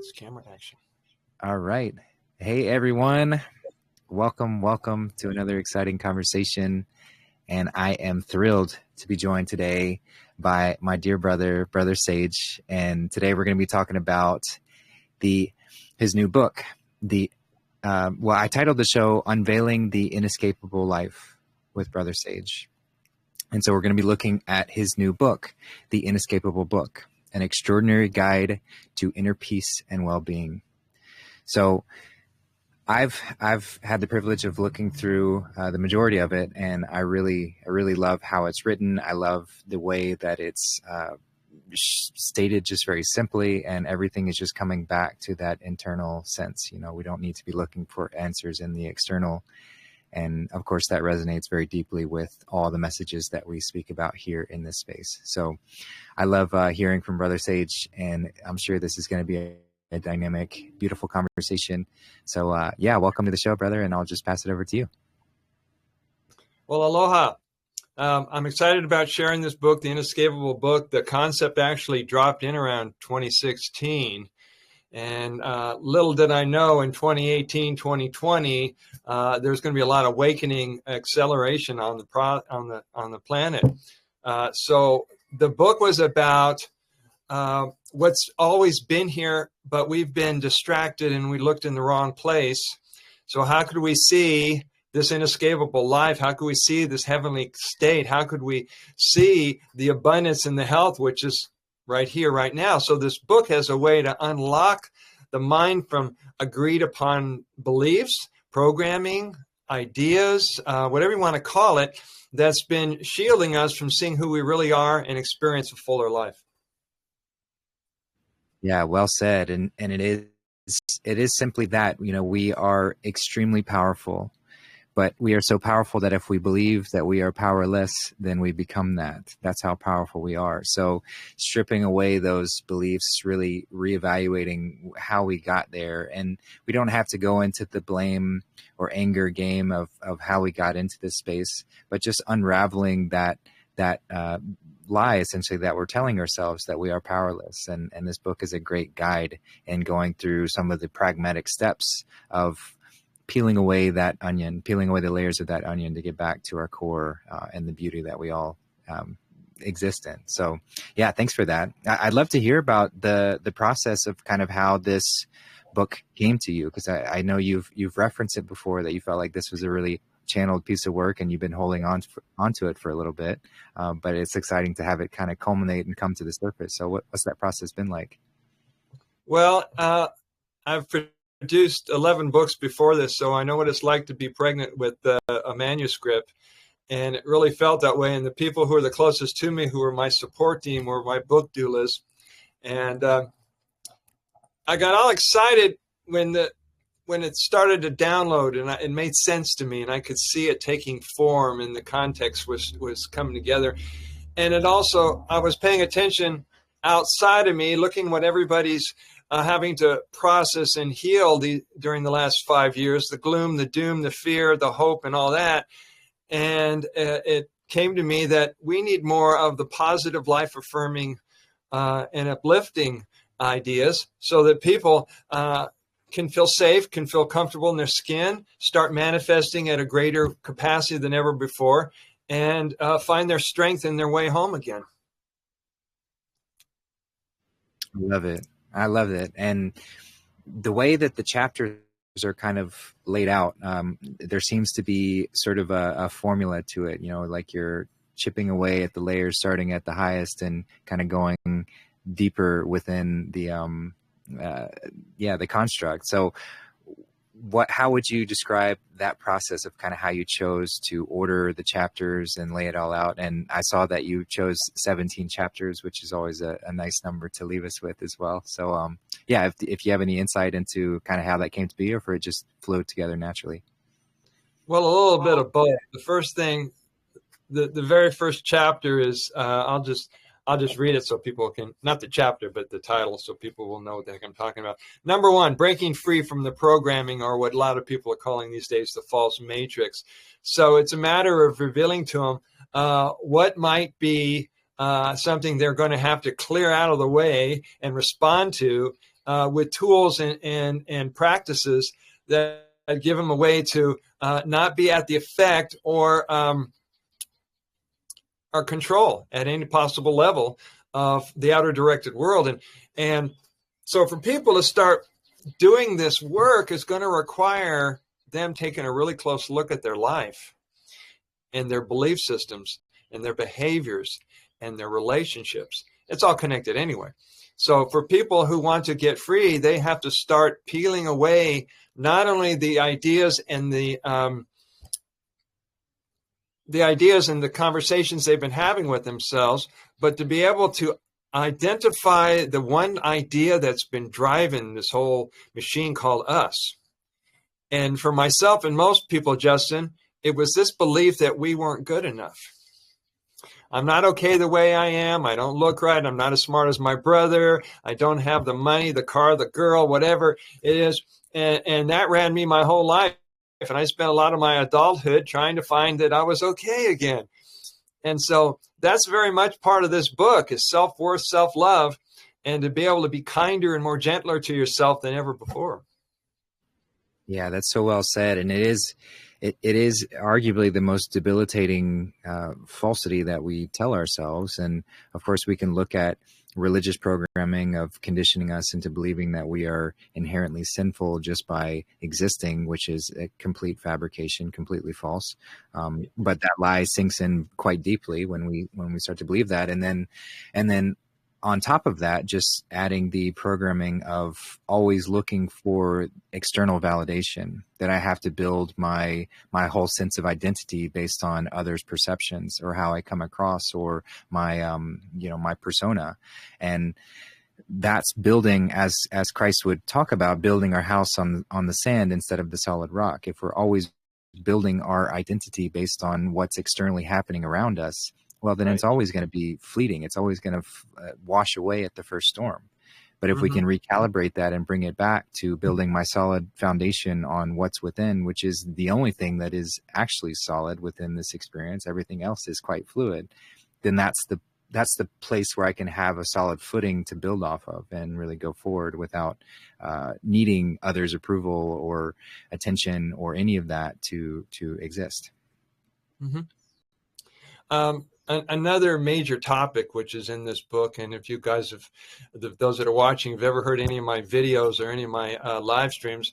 Lights, camera, action. All right. Hey, everyone. Welcome to another exciting conversation. And I am thrilled to be joined today by my dear brother, Brother Sage. And today we're going to be talking about his new book. I titled the show Unveiling the Inescapable Life with Brother Sage. And so we're going to be looking at his new book, The Inescapable Book, an extraordinary guide to inner peace and well-being. So I've had the privilege of looking through the majority of it, and I really love how it's written. I love the way that it's stated just very simply, and everything is just coming back to that internal sense. You know, we don't need to be looking for answers in the external. And of course, that resonates very deeply with all the messages that we speak about here in this space. So I love hearing from Brother Sage, and I'm sure this is going to be a dynamic, beautiful conversation. So welcome to the show, brother, and I'll just pass it over to you. Well, aloha. I'm excited about sharing this book, The Inescapable Book. The concept actually dropped in around 2016. And little did I know in 2018, 2020, there's going to be a lot of awakening acceleration on the planet. So the book was about what's always been here, but we've been distracted and we looked in the wrong place. So how could we see this inescapable life? How could we see this heavenly state? How could we see the abundance and the health, which is right here, right now? So this book has a way to unlock the mind from agreed upon beliefs, programming, ideas, whatever you want to call it, that's been shielding us from seeing who we really are and experience a fuller life. Yeah, well said. And it is simply that. You know, we are extremely powerful. But we are so powerful that if we believe that we are powerless, then we become that. That's how powerful we are. So stripping away those beliefs, really reevaluating how we got there. And we don't have to go into the blame or anger game of how we got into this space, but just unraveling that lie, essentially, that we're telling ourselves that we are powerless. And this book is a great guide in going through some of the pragmatic steps of peeling away that onion, peeling away the layers of that onion to get back to our core and the beauty that we all exist in. So yeah, thanks for that. I'd love to hear about the process of kind of how this book came to you, because I know you've referenced it before, that you felt like this was a really channeled piece of work and you've been holding onto it for a little bit, but it's exciting to have it kind of culminate and come to the surface. So what's that process been like? Well, I've produced 11 books before this, so I know what it's like to be pregnant with a manuscript, and it really felt that way. And the people who are the closest to me, who are my support team, were my book doulas. And I got all excited when it started to download, and it made sense to me, and I could see it taking form, and the context was coming together. And it also, I was paying attention outside of me, looking what everybody's having to process and heal during the last 5 years, the gloom, the doom, the fear, the hope, and all that. And it came to me that we need more of the positive, life-affirming and uplifting ideas, so that people can feel safe, can feel comfortable in their skin, start manifesting at a greater capacity than ever before, and find their strength in their way home again. I love it. And the way that the chapters are kind of laid out, there seems to be sort of a formula to it, you know, like you're chipping away at the layers, starting at the highest and kind of going deeper within the construct. So how would you describe that process of kind of how you chose to order the chapters and lay it all out? And I saw that you chose 17 chapters, which is always a nice number to leave us with as well. So if you have any insight into kind of how that came to be, or if it just flowed together naturally. Well, a little bit of both. The first thing, the very first chapter is, I'll just read it so people can, not the chapter, but the title, so people will know what the heck I'm talking about. Number 1, breaking free from the programming, or what a lot of people are calling these days the false matrix. So it's a matter of revealing to them what might be something they're going to have to clear out of the way and respond to with tools and practices that give them a way to not be at the effect or control at any possible level of the outer directed world. And so for people to start doing this work is going to require them taking a really close look at their life and their belief systems and their behaviors and their relationships. It's all connected anyway. So for people who want to get free, they have to start peeling away not only the ideas and the conversations they've been having with themselves, but to be able to identify the one idea that's been driving this whole machine called us. And for myself and most people, Justin, it was this belief that we weren't good enough. I'm not okay the way I am. I don't look right. I'm not as smart as my brother. I don't have the money, the car, the girl, whatever it is. And that ran me my whole life. And I spent a lot of my adulthood trying to find that I was okay again. And so that's very much part of this book is self-worth, self-love, and to be able to be kinder and more gentler to yourself than ever before. Yeah, that's so well said. And it is arguably the most debilitating falsity that we tell ourselves. And of course, we can look at religious programming of conditioning us into believing that we are inherently sinful just by existing, which is a complete fabrication, completely false. But that lie sinks in quite deeply when we start to believe that. And then on top of that, just adding the programming of always looking for external validation, that I have to build my whole sense of identity based on others' perceptions or how I come across or my, my persona. And that's building, as Christ would talk about, building our house on the sand instead of the solid rock. If we're always building our identity based on what's externally happening around us, well, then it's always going to be fleeting. It's always going to wash away at the first storm. But if we can recalibrate that and bring it back to building my solid foundation on what's within, which is the only thing that is actually solid within this experience, everything else is quite fluid, then that's the place where I can have a solid footing to build off of and really go forward without needing others' approval or attention or any of that to exist. Another major topic, which is in this book, and if you guys have, those that are watching, have ever heard any of my videos or any of my live streams,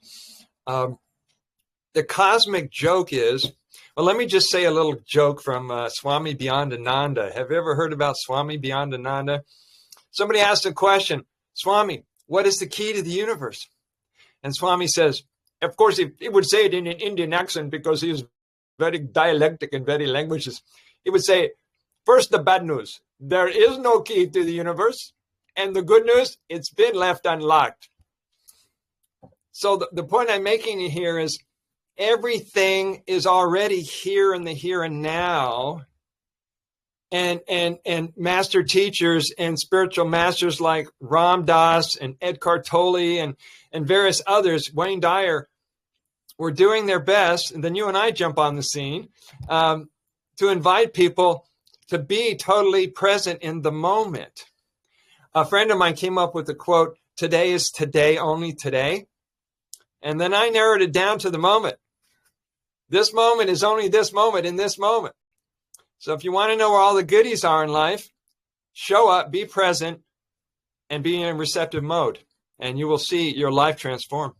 the cosmic joke is, well, let me just say a little joke from Swami Beyondananda. Have you ever heard about Swami Beyondananda? Somebody asked a question, Swami, what is the key to the universe? And Swami says, of course, he would say it in an Indian accent because he is very dialectic and very languages. He would say, first, the bad news. There is no key to the universe. And the good news, it's been left unlocked. So the point I'm making here is everything is already here in the here and now. And master teachers and spiritual masters like Ram Dass and Eckhart Tolle and various others, Wayne Dyer, were doing their best. And then you and I jump on the scene to invite people to be totally present in the moment. A friend of mine came up with the quote, today is today, only today. And then I narrowed it down to the moment. This moment is only this moment in this moment. So if you want to know where all the goodies are in life, show up, be present, and be in a receptive mode. And you will see your life transform.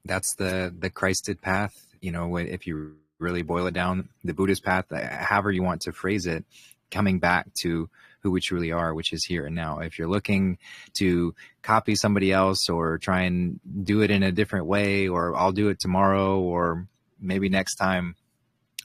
That's the Christed path. If you really boil it down, the Buddhist path, however you want to phrase it, coming back to who we truly are, which is here and now. If you're looking to copy somebody else or try and do it in a different way, or I'll do it tomorrow, or maybe next time,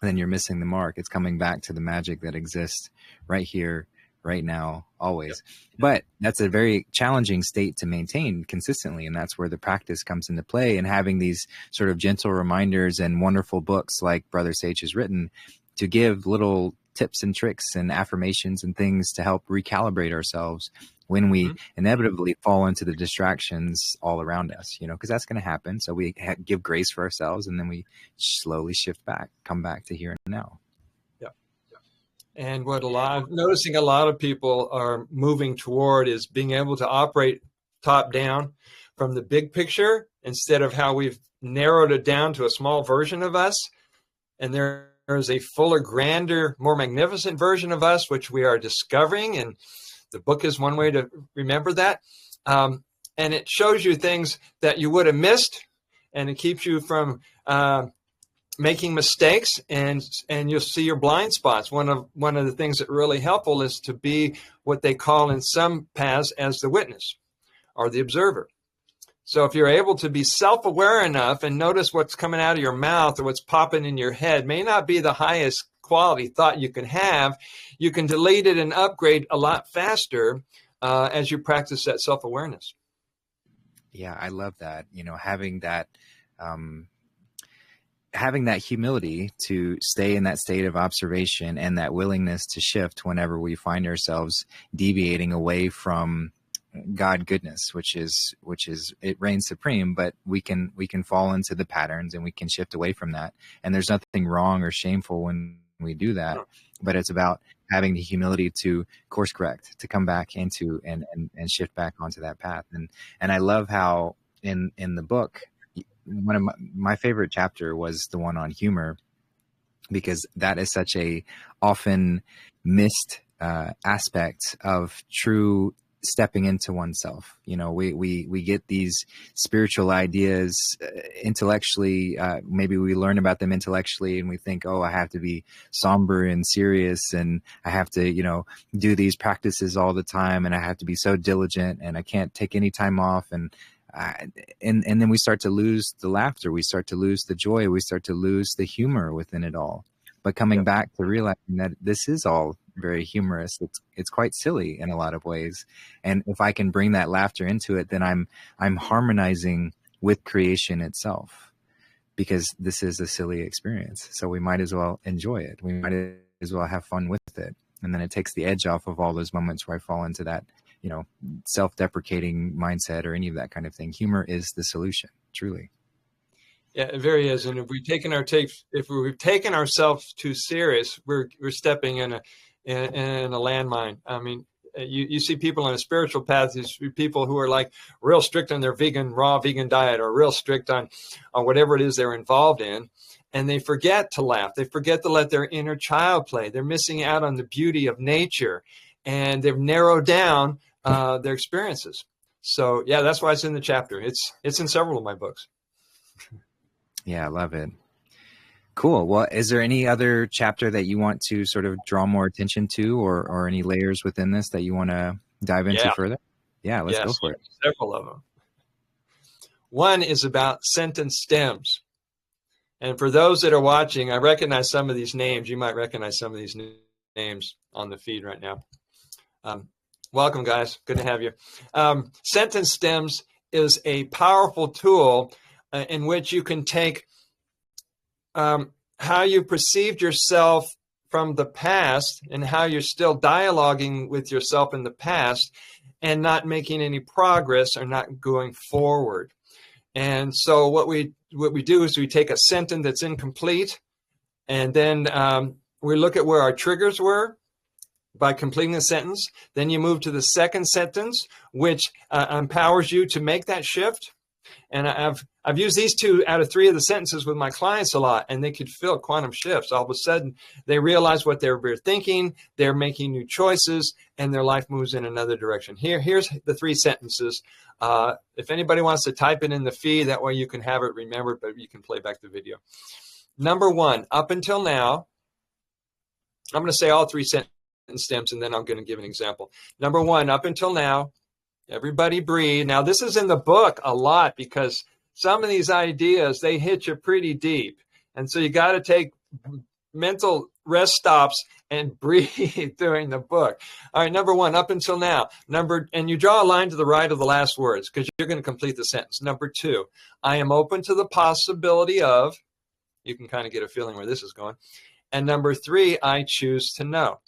then you're missing the mark. It's coming back to the magic that exists right here, right now, always. But that's a very challenging state to maintain consistently. And that's where the practice comes into play, and having these sort of gentle reminders and wonderful books like Brother Sage has written to give little tips and tricks and affirmations and things to help recalibrate ourselves when we inevitably fall into the distractions all around us, because that's going to happen. So we give grace for ourselves, and then we slowly shift back, come back to here and now. And what I'm noticing a lot of people are moving toward is being able to operate top down from the big picture instead of how we've narrowed it down to a small version of us. And there's a fuller, grander, more magnificent version of us, which we are discovering. And the book is one way to remember that. And it shows you things that you would have missed, and it keeps you from making mistakes, and you'll see your blind spots. One of the things that really helpful is to be what they call in some paths as the witness or the observer. So if you're able to be self-aware enough and notice what's coming out of your mouth or what's popping in your head, may not be the highest quality thought you can have, you can delete it and upgrade a lot faster as you practice that self-awareness. Yeah, I love that. Having that humility to stay in that state of observation and that willingness to shift whenever we find ourselves deviating away from God goodness, which is it reigns supreme, but we can fall into the patterns and we can shift away from that. And there's nothing wrong or shameful when we do that, but it's about having the humility to course correct, to come back into and shift back onto that path. And I love how in the book, one of my favorite chapter was the one on humor, because that is such a often missed aspect of true stepping into oneself. We get these spiritual ideas intellectually. Maybe we learn about them intellectually and we think, oh, I have to be somber and serious, and I have to, do these practices all the time, and I have to be so diligent, and I can't take any time off. And then we start to lose the laughter. We start to lose the joy. We start to lose the humor within it all. But coming back to realizing that this is all very humorous, it's quite silly in a lot of ways. And if I can bring that laughter into it, then I'm harmonizing with creation itself, because this is a silly experience. So we might as well enjoy it. We might as well have fun with it. And then it takes the edge off of all those moments where I fall into that, self-deprecating mindset or any of that kind of thing. Humor is the solution, truly. Yeah, it very is. And if we've taken ourselves too serious, we're stepping in a landmine. I mean, you see people on a spiritual path, these people who are like real strict on their raw vegan diet, or real strict on whatever it is they're involved in. And they forget to laugh. They forget to let their inner child play. They're missing out on the beauty of nature, and they've narrowed down their experiences. So yeah, that's why it's in the chapter. It's in several of my books. Yeah, I love it. Cool. Well, is there any other chapter that you want to sort of draw more attention to, or any layers within this that you want to dive into further? Yeah, let's go for it. Several of them. One is about sentence stems. And for those that are watching, I recognize some of these names. You might recognize some of these names on the feed right now. Welcome, guys. Good to have you. Sentence stems is a powerful tool in which you can take how you perceived yourself from the past and how you're still dialoguing with yourself in the past and not making any progress or not going forward. And so what we do is we take a sentence that's incomplete, and then we look at where our triggers were by completing the sentence. Then you move to the second sentence, which empowers you to make that shift. And I've used these 2 out of 3 of the sentences with my clients a lot, and they could feel quantum shifts. All of a sudden, they realize what they were thinking, they're making new choices, and their life moves in another direction. Here's the 3 sentences. If anybody wants to type it in the feed, that way you can have it remembered, but you can play back the video. Number 1, up until now, I'm going to say all 3 sentence stems, and then I'm going to give an example. Number 1, up until now, everybody breathe. Now, this is in the book a lot because some of these ideas, they hit you pretty deep. And so you got to take mental rest stops and breathe during the book. All right, number 1, up until now. And you draw a line to the right of the last words because you're going to complete the sentence. Number 2, I am open to the possibility of, you can kind of get a feeling where this is going. And number 3, I choose to know.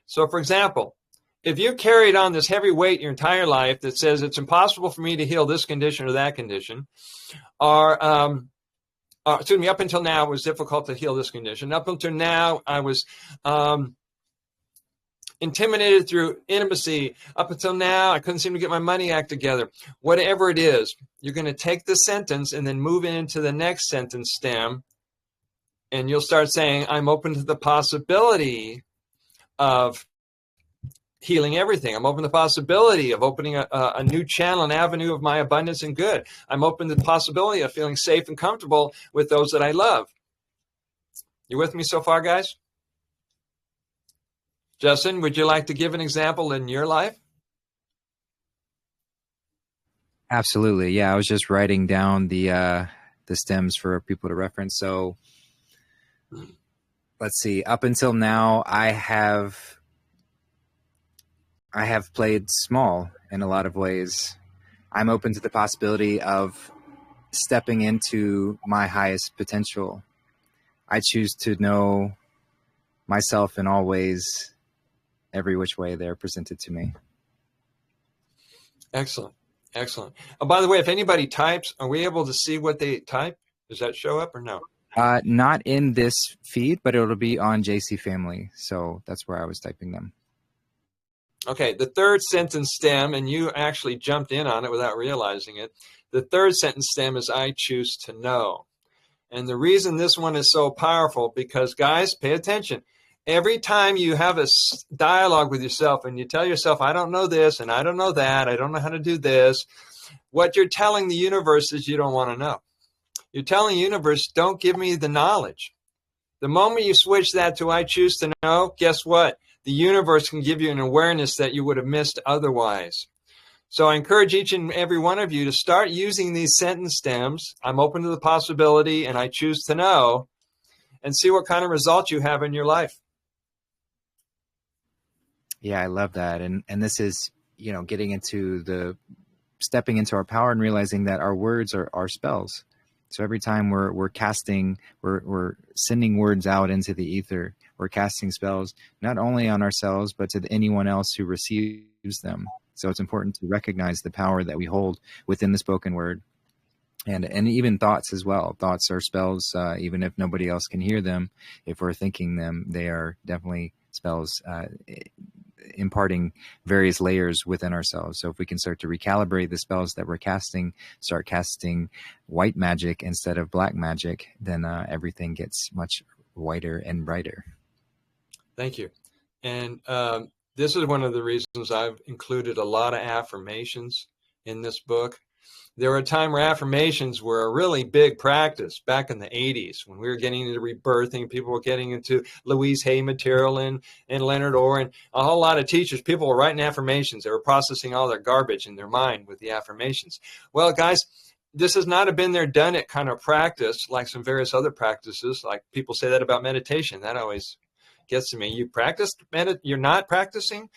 So, for example, if you carried on this heavy weight your entire life that says it's impossible for me to heal this condition or that condition, or up until now it was difficult to heal this condition. Up until now I was intimidated through intimacy. Up until now, I couldn't seem to get my money act together. Whatever it is, you're going to take the sentence and then move into the next sentence stem. And you'll start saying, I'm open to the possibility of healing everything. I'm open to the possibility of opening a new channel, an avenue of my abundance and good. I'm open to the possibility of feeling safe and comfortable with those that I love. You with me so far, guys? Justin, would you like to give an example in your life? Absolutely. Yeah, I was just writing down the stems for people to reference. So let's see. Up until now, I have played small in a lot of ways. I'm open to the possibility of stepping into my highest potential. I choose to know myself in all ways, every which way they're presented to me. Excellent. Excellent. Oh, by the way, if anybody types, are we able to see what they type? Does that show up or no? Not in this feed, but it'll be on JC Family. So that's where I was typing them. Okay, the third sentence stem, and you actually jumped in on it without realizing it. The third sentence stem is I choose to know. And the reason this one is so powerful, because guys, pay attention. Every time you have a dialogue with yourself and you tell yourself, I don't know this and I don't know that, I don't know how to do this, what you're telling the universe is you don't want to know. You're telling the universe, don't give me the knowledge. The moment you switch that to I choose to know, guess what? The universe can give you an awareness that you would have missed otherwise. So I encourage each and every one of you to start using these sentence stems. I'm open to the possibility and I choose to know, and see what kind of results you have in your life. Yeah, I love that. And this is, getting into stepping into our power and realizing that our words are our spells. So every time we're casting, we're sending words out into the ether. We're casting spells, not only on ourselves, but to anyone else who receives them. So it's important to recognize the power that we hold within the spoken word, and even thoughts as well. Thoughts are spells, even if nobody else can hear them. If we're thinking them, they are definitely spells, imparting various layers within ourselves. So if we can start to recalibrate the spells that we're casting, start casting white magic instead of black magic, then everything gets much whiter and brighter. Thank you. And this is one of the reasons I've included a lot of affirmations in this book. There were a time where affirmations were a really big practice back in the 80s when we were getting into rebirthing. People were getting into Louise Hay material and Leonard Orr, and a whole lot of teachers. People were writing affirmations. They were processing all their garbage in their mind with the affirmations. Well, guys, this has not been their done it kind of practice like some various other practices. Like people say that about meditation. That always gets to me. You practiced you're not practicing?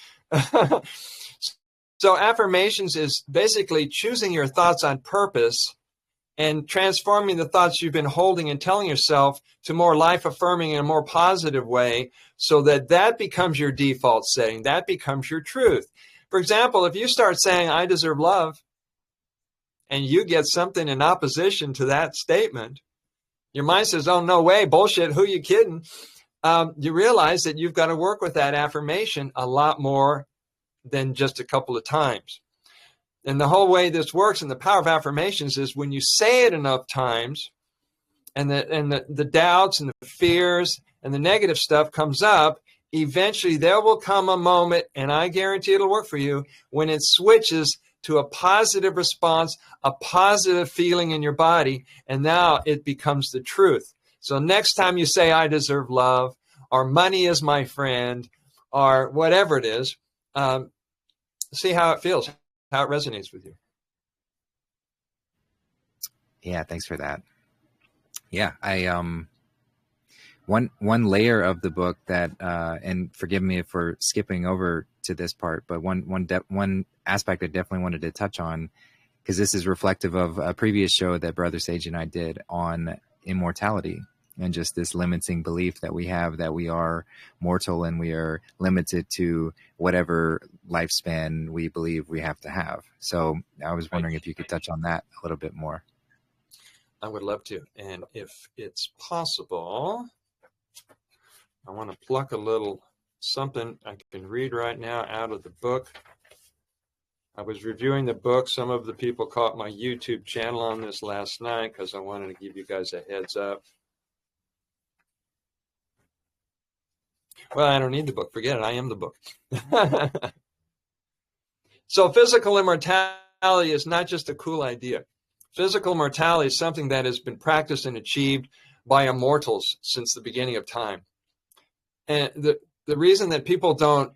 So affirmations is basically choosing your thoughts on purpose and transforming the thoughts you've been holding and telling yourself to more life-affirming in a more positive way, so that becomes your default setting. That becomes your truth. For example, if you start saying, I deserve love, and you get something in opposition to that statement, your mind says, oh, no way, bullshit, who you kidding? You realize that you've got to work with that affirmation a lot more than just a couple of times. And the whole way this works and the power of affirmations is when you say it enough times and the doubts and the fears and the negative stuff comes up, eventually there will come a moment, and I guarantee it'll work for you, when it switches to a positive response, a positive feeling in your body, and now it becomes the truth. So next time you say, I deserve love, or money is my friend, or whatever it is, see how it feels, how it resonates with you. Yeah, thanks for that. Yeah, I one layer of the book that, and forgive me for skipping over to this part, but one aspect I definitely wanted to touch on, because this is reflective of a previous show that Brother Sage and I did on immortality. And just this limiting belief that we have, that we are mortal and we are limited to whatever lifespan we believe we have to have. So I was wondering if you could touch on that a little bit more. I would love to. And if it's possible, I want to pluck a little something I can read right now out of the book. I was reviewing the book. Some of the people caught my YouTube channel on this last night because I wanted to give you guys a heads up. Well, I don't need the book. Forget it. I am the book. So physical immortality is not just a cool idea. Physical immortality is something that has been practiced and achieved by immortals since the beginning of time. And the reason that people don't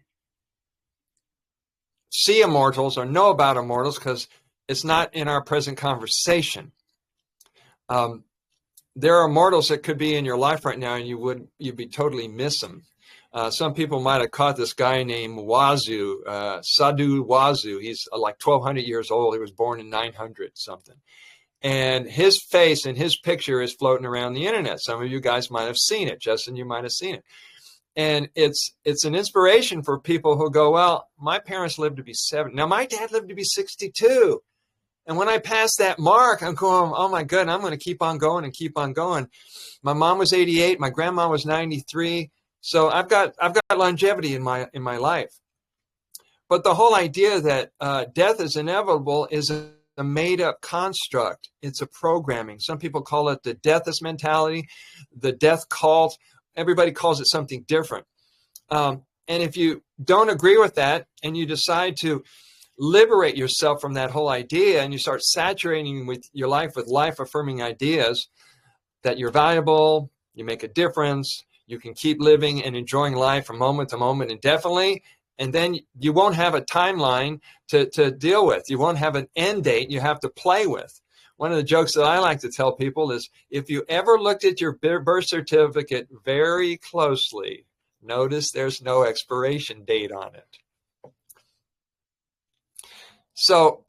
see immortals or know about immortals because it's not in our present conversation. There are immortals that could be in your life right now and you'd be totally miss them. Some people might have caught this guy named Wazoo, Sadhu Wazoo. He's like 1,200 years old. He was born in 900 something. And his face and his picture is floating around the internet. Some of you guys might have seen it. Justin, you might have seen it. And it's an inspiration for people who go, well, my parents lived to be 70. Now, my dad lived to be 62. And when I passed that mark, I'm going, oh, my God, I'm going to keep on going and keep on going. My mom was 88. My grandma was 93. So I've got longevity in my life. But the whole idea that death is inevitable is a made-up construct. It's a programming. Some people call it the deathless mentality, the death cult. Everybody calls it something different. And if you don't agree with that and you decide to liberate yourself from that whole idea and you start saturating with your life with life-affirming ideas that you're valuable, you make a difference, you can keep living and enjoying life from moment to moment indefinitely, and then you won't have a timeline to deal with. You won't have an end date you have to play with. One of the jokes that I like to tell people is if you ever looked at your birth certificate very closely, notice there's no expiration date on it. So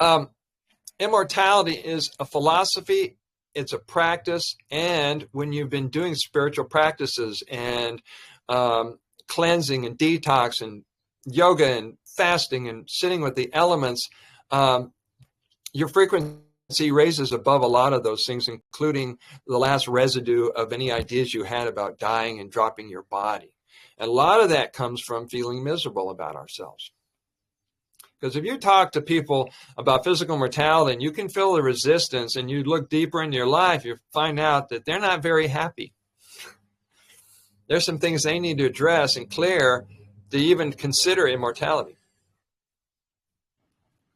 immortality is a philosophy, it's a practice, and when you've been doing spiritual practices and cleansing and detox and yoga and fasting and sitting with the elements, your frequency raises above a lot of those things, including the last residue of any ideas you had about dying and dropping your body. And a lot of that comes from feeling miserable about ourselves. Because if you talk to people about physical mortality and you can feel the resistance and you look deeper into your life, you find out that they're not very happy. There's some things they need to address and clear to even consider immortality.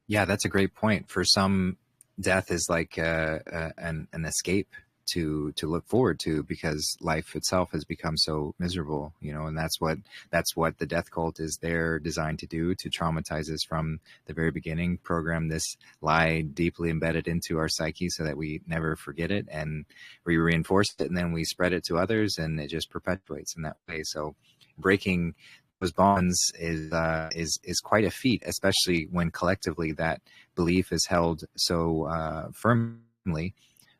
Yeah, that's a great point. For some, death is like an escape to look forward to, because life itself has become so miserable, and that's what the death cult is there designed to do, to traumatize us from the very beginning, program this lie deeply embedded into our psyche so that we never forget it, and we reinforce it, and then we spread it to others, and it just perpetuates in that way. So breaking those bonds is quite a feat, especially when collectively that belief is held so firmly.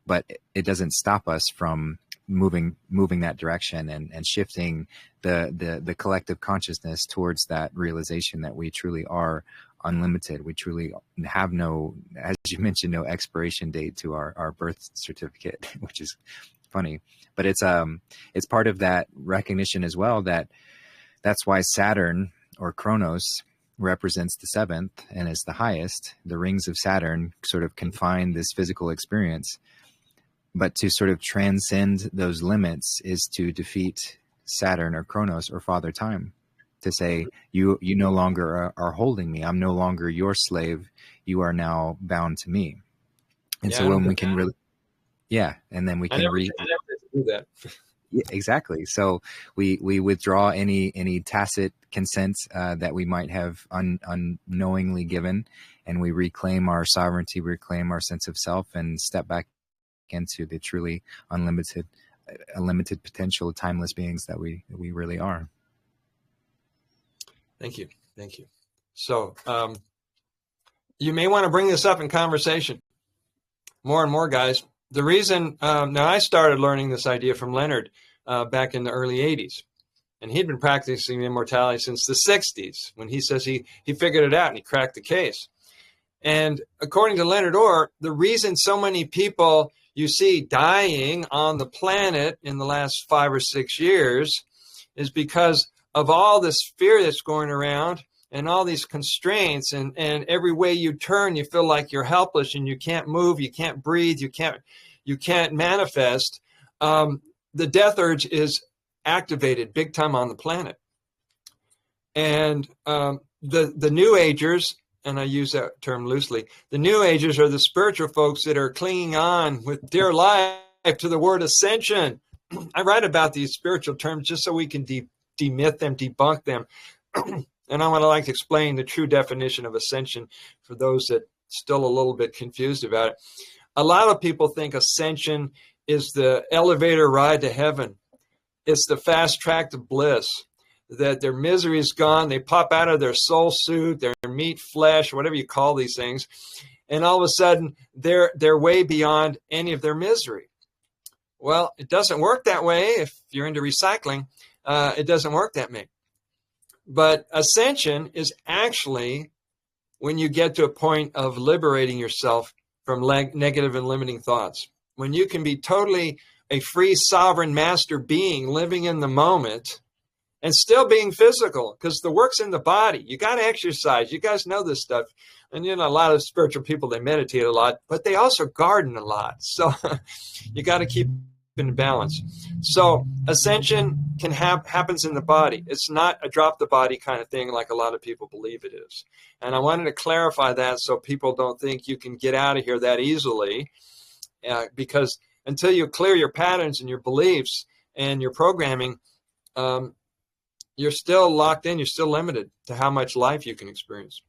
But it doesn't stop us from moving that direction and shifting the collective consciousness towards that realization that we truly are unlimited. We truly have no, as you mentioned, no expiration date to our birth certificate, which is funny. But it's part of that recognition as well, that's why Saturn, or Kronos, represents the seventh and is the highest. The rings of Saturn sort of confine this physical experience. But to sort of transcend those limits is to defeat Saturn or Kronos or Father Time, to say, you no longer are holding me. I'm no longer your slave. You are now bound to me. And so when we can really, and then we can I never do that. Yeah, exactly. So we withdraw any tacit consent that we might have unknowingly given, and we reclaim our sovereignty, reclaim our sense of self, and step back into the truly unlimited potential, timeless beings that we really are. Thank you. So you may want to bring this up in conversation more and more, guys. The reason, now I started learning this idea from Leonard back in the early 80s, and he'd been practicing immortality since the 60s, when he says he figured it out and he cracked the case. And according to Leonard Orr, the reason so many people you see dying on the planet in the last 5 or 6 years is because of all this fear that's going around and all these constraints, and every way you turn, you feel like you're helpless and you can't move, you can't breathe, you can't manifest. The death urge is activated big time on the planet. And the New Agers, and I use that term loosely, the New Agers are the spiritual folks that are clinging on with dear life to the word ascension. I write about these spiritual terms just so we can demyth them, debunk them. And I want to like to explain the true definition of ascension for those that still a little bit confused about it. A lot of people think ascension is the elevator ride to heaven. It's the fast track to bliss, that their misery is gone. They pop out of their soul suit, their meat, flesh, whatever you call these things. And all of a sudden they're way beyond any of their misery. Well, it doesn't work that way. If you're into recycling, it doesn't work that way. But ascension is actually when you get to a point of liberating yourself from negative and limiting thoughts. When you can be totally a free, sovereign master being living in the moment and still being physical, because the work's in the body. You got to exercise. You guys know this stuff. And a lot of spiritual people, they meditate a lot, but they also garden a lot. So you got to keep in balance. So ascension happens in the body. It's not a drop the body kind of thing like a lot of people believe it is. And I wanted to clarify that so people don't think you can get out of here that easily, because until you clear your patterns and your beliefs and your programming, you're still locked in. You're still limited to how much life you can experience.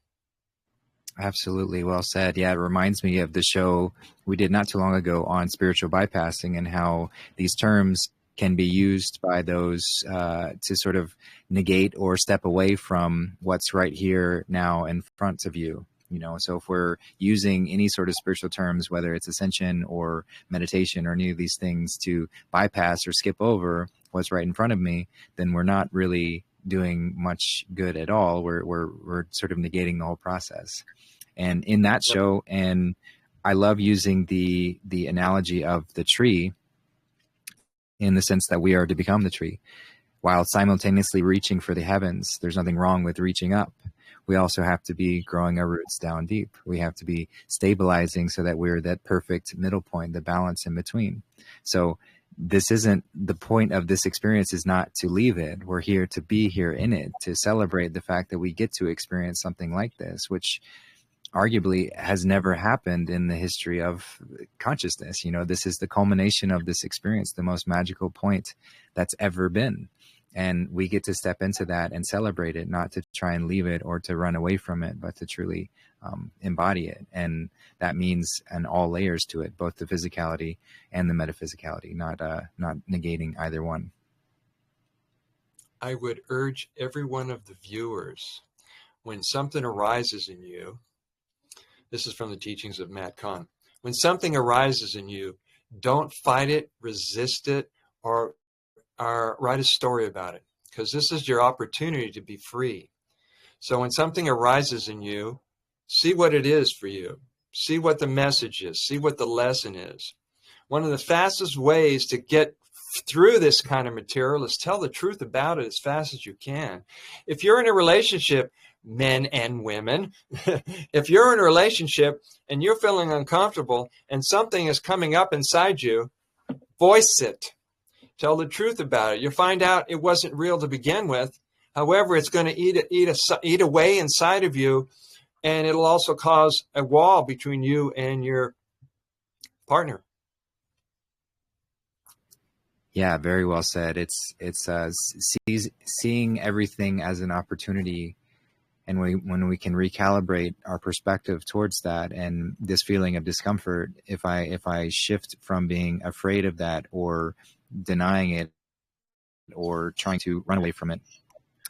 Absolutely. Well said. Yeah, it reminds me of the show we did not too long ago on spiritual bypassing and how these terms can be used by those to sort of negate or step away from what's right here now in front of you. So if we're using any sort of spiritual terms, whether it's ascension or meditation or any of these things to bypass or skip over what's right in front of me, then we're not really doing much good at all. We're sort of negating the whole process. And in that show, and I love using the analogy of the tree in the sense that we are to become the tree while simultaneously reaching for the heavens. There's nothing wrong with reaching up. We also have to be growing our roots down deep. We have to be stabilizing so that we're that perfect middle point, the balance in between. So this isn't the point of this experience, is not to leave it. We're here to be here in it, to celebrate the fact that we get to experience something like this, which arguably has never happened in the history of consciousness. This is the culmination of this experience, the most magical point that's ever been. And we get to step into that and celebrate it, not to try and leave it or to run away from it, but to truly embody it. And that means in all layers to it, both the physicality and the metaphysicality, not negating either one. I would urge every one of the viewers, when something arises in you, this is from the teachings of Matt Kahn, when something arises in you, don't fight it, resist it, or write a story about it, because this is your opportunity to be free. So when something arises in you, see what it is for you. See what the message is. See what the lesson is. One of the fastest ways to get through this kind of material is tell the truth about it as fast as you can. If you're in a relationship, men and women, if you're in a relationship and you're feeling uncomfortable and something is coming up inside you, voice it. Tell the truth about it. You'll find out it wasn't real to begin with. However, it's going to eat away inside of you, and it'll also cause a wall between you and your partner. Yeah, very well said. It's seeing everything as an opportunity, and when we can recalibrate our perspective towards that and this feeling of discomfort, if I shift from being afraid of that or denying it or trying to run away from it,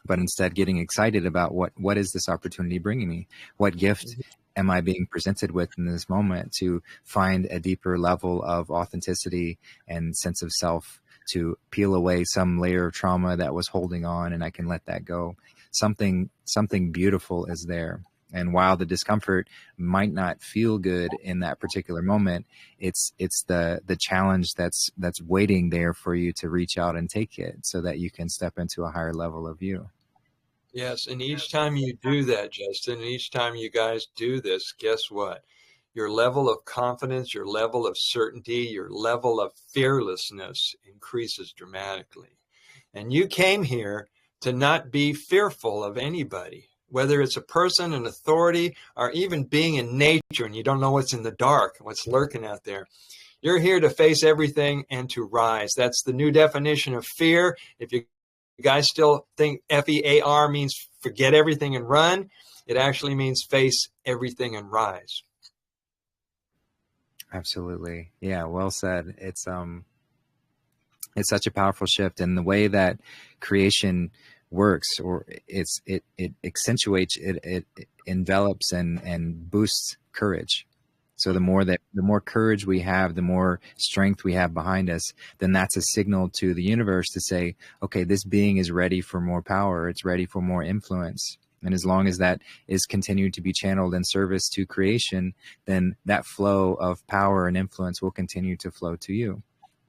but instead getting excited about what is this opportunity bringing me? What gift am I being presented with in this moment to find a deeper level of authenticity and sense of self, to peel away some layer of trauma that was holding on, and I can let that go. Something beautiful is there. And while the discomfort might not feel good in that particular moment, it's the challenge that's waiting there for you to reach out and take it so that you can step into a higher level of you. Yes, and each time you do that, Justin, and each time you guys do this, guess what? Your level of confidence, your level of certainty, your level of fearlessness increases dramatically. And you came here to not be fearful of anybody, whether it's a person, an authority, or even being in nature and you don't know what's in the dark, what's lurking out there. You're here to face everything and to rise. That's the new definition of fear. If you guys still think FEAR means forget everything and run, it actually means face everything and rise. Absolutely. Yeah, well said. It's such a powerful shift, and the way that creation works, or it accentuates, it envelops and boosts courage. So the more courage we have, the more strength we have behind us, then that's a signal to the universe to say, okay, this being is ready for more power. It's ready for more influence. And as long as that is continued to be channeled in service to creation, then that flow of power and influence will continue to flow to you.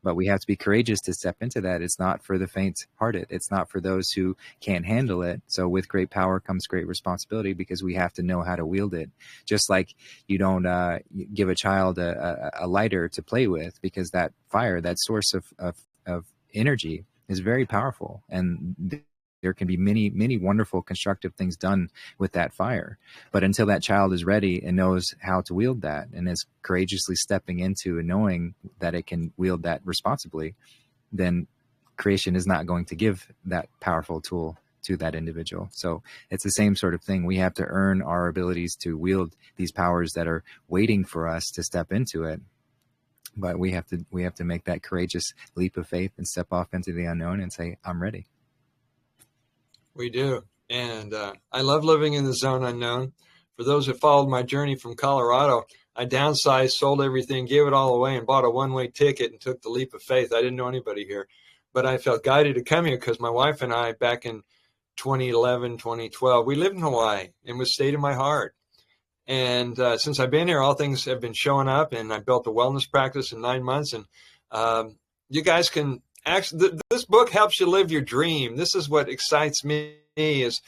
But we have to be courageous to step into that. It's not for the faint-hearted. It's not for those who can't handle it. So with great power comes great responsibility, because we have to know how to wield it. Just like you don't give a child a lighter to play with, because that fire, that source of energy, is very powerful. And there can be many wonderful constructive things done with that fire. But until that child is ready and knows how to wield that and is courageously stepping into and knowing that it can wield that responsibly, then creation is not going to give that powerful tool to that individual. So it's the same sort of thing. We have to earn our abilities to wield these powers that are waiting for us to step into it. But we have to make that courageous leap of faith and step off into the unknown and say, I'm ready. We do. And I love living in the zone unknown. For those who followed my journey from Colorado, I downsized, sold everything, gave it all away, and bought a one-way ticket and took the leap of faith. I didn't know anybody here, but I felt guided to come here because my wife and I, back in 2011, 2012, we lived in Hawaii, and it was stayed in my heart. And since I've been here, all things have been showing up, and I built a wellness practice in 9 months. And you guys can actually, this book helps you live your dream. This is what excites me, is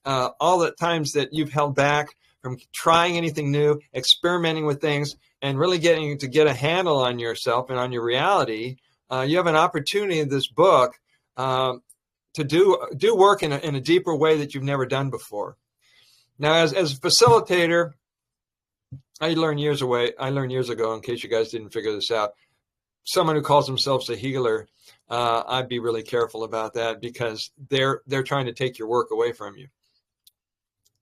all the times that you've held back from trying anything new, experimenting with things, and really getting to get a handle on yourself and on your reality. You have an opportunity in this book to do work in a deeper way that you've never done before. Now, as a facilitator, I learned years ago, in case you guys didn't figure this out, someone who calls themselves a healer, I'd be really careful about that, because they're trying to take your work away from you.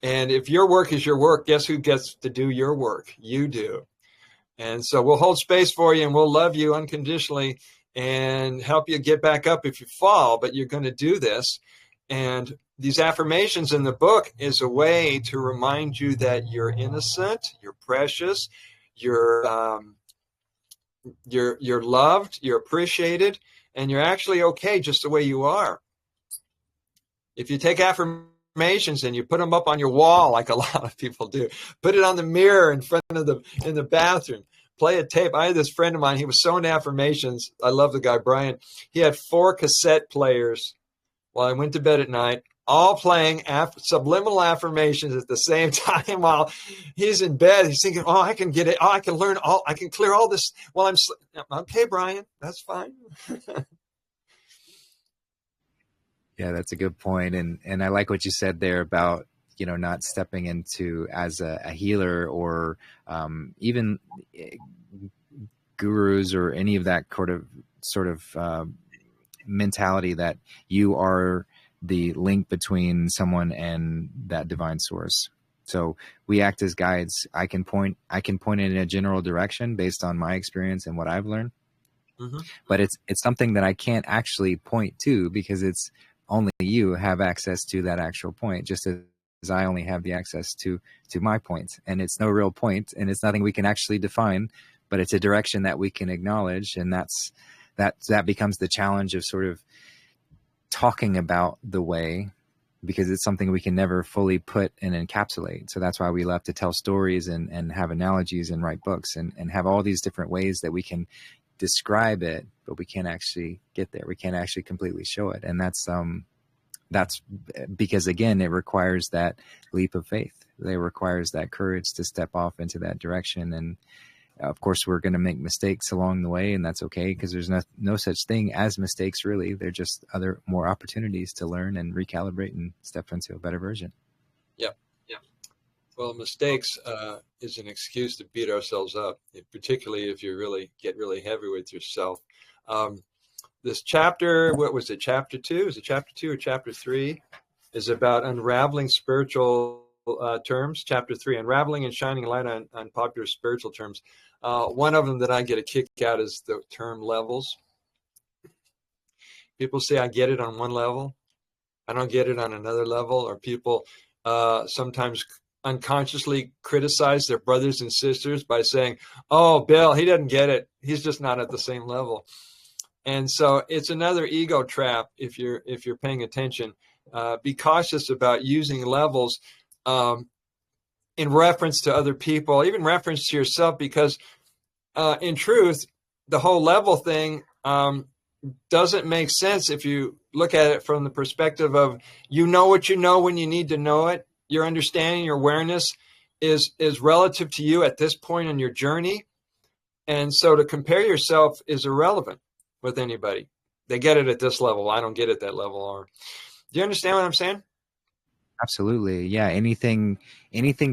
And if your work is your work, guess who gets to do your work? You do. And so we'll hold space for you, and we'll love you unconditionally and help you get back up if you fall, but you're going to do this. And these affirmations in the book is a way to remind you that you're innocent, you're precious, you're loved, you're appreciated, and you're actually okay just the way you are. If you take affirmations and you put them up on your wall, like a lot of people do, put it on the mirror in front of in the bathroom, play a tape. I had this friend of mine, he was so into affirmations. I love the guy, Brian. He had 4 cassette players while I went to bed at night, all playing subliminal affirmations at the same time while he's in bed. He's thinking, oh, I can get it. Oh, I can learn I can clear all this while I'm okay, Brian, that's fine. Yeah, that's a good point. And I like what you said there about, not stepping into as a healer or even gurus or any of that sort of mentality that you are the link between someone and that divine source. So we act as guides. I can point in a general direction based on my experience and what I've learned. Mm-hmm. But it's something that I can't actually point to, because it's only you have access to that actual point, just as I only have the access to my point. And it's no real point, and it's nothing we can actually define, but it's a direction that we can acknowledge. And that becomes the challenge of sort of talking about the way because it's something we can never fully put and encapsulate. So that's why we love to tell stories and have analogies and write books and have all these different ways that we can describe it, but we can't actually get there. We can't actually completely show it. And that's because, again, it requires that leap of faith. It requires that courage to step off into that direction. And of course, we're going to make mistakes along the way, and that's okay, because there's no such thing as mistakes, really. They're just more opportunities to learn and recalibrate and step into a better version. Yeah. Well, mistakes is an excuse to beat ourselves up, particularly if you get really heavy with yourself. This chapter, what was it, chapter 2? Is it chapter 2 or chapter 3? Is about unraveling spiritual terms. Chapter 3, unraveling and shining light on popular spiritual terms. One of them that I get a kick out is the term levels. People say, I get it on one level, I don't get it on another level. Or people sometimes unconsciously criticize their brothers and sisters by saying, oh, Bill, he doesn't get it. He's just not at the same level. And so it's another ego trap if you're paying attention. Be cautious about using levels in reference to other people, even reference to yourself, because in truth, the whole level thing doesn't make sense if you look at it from the perspective of, you know what you know when you need to know it. Your understanding, your awareness is relative to you at this point in your journey. And so to compare yourself is irrelevant with anybody. They get it at this level. I don't get it that level. Or do you understand what I'm saying? Absolutely. Yeah. Anything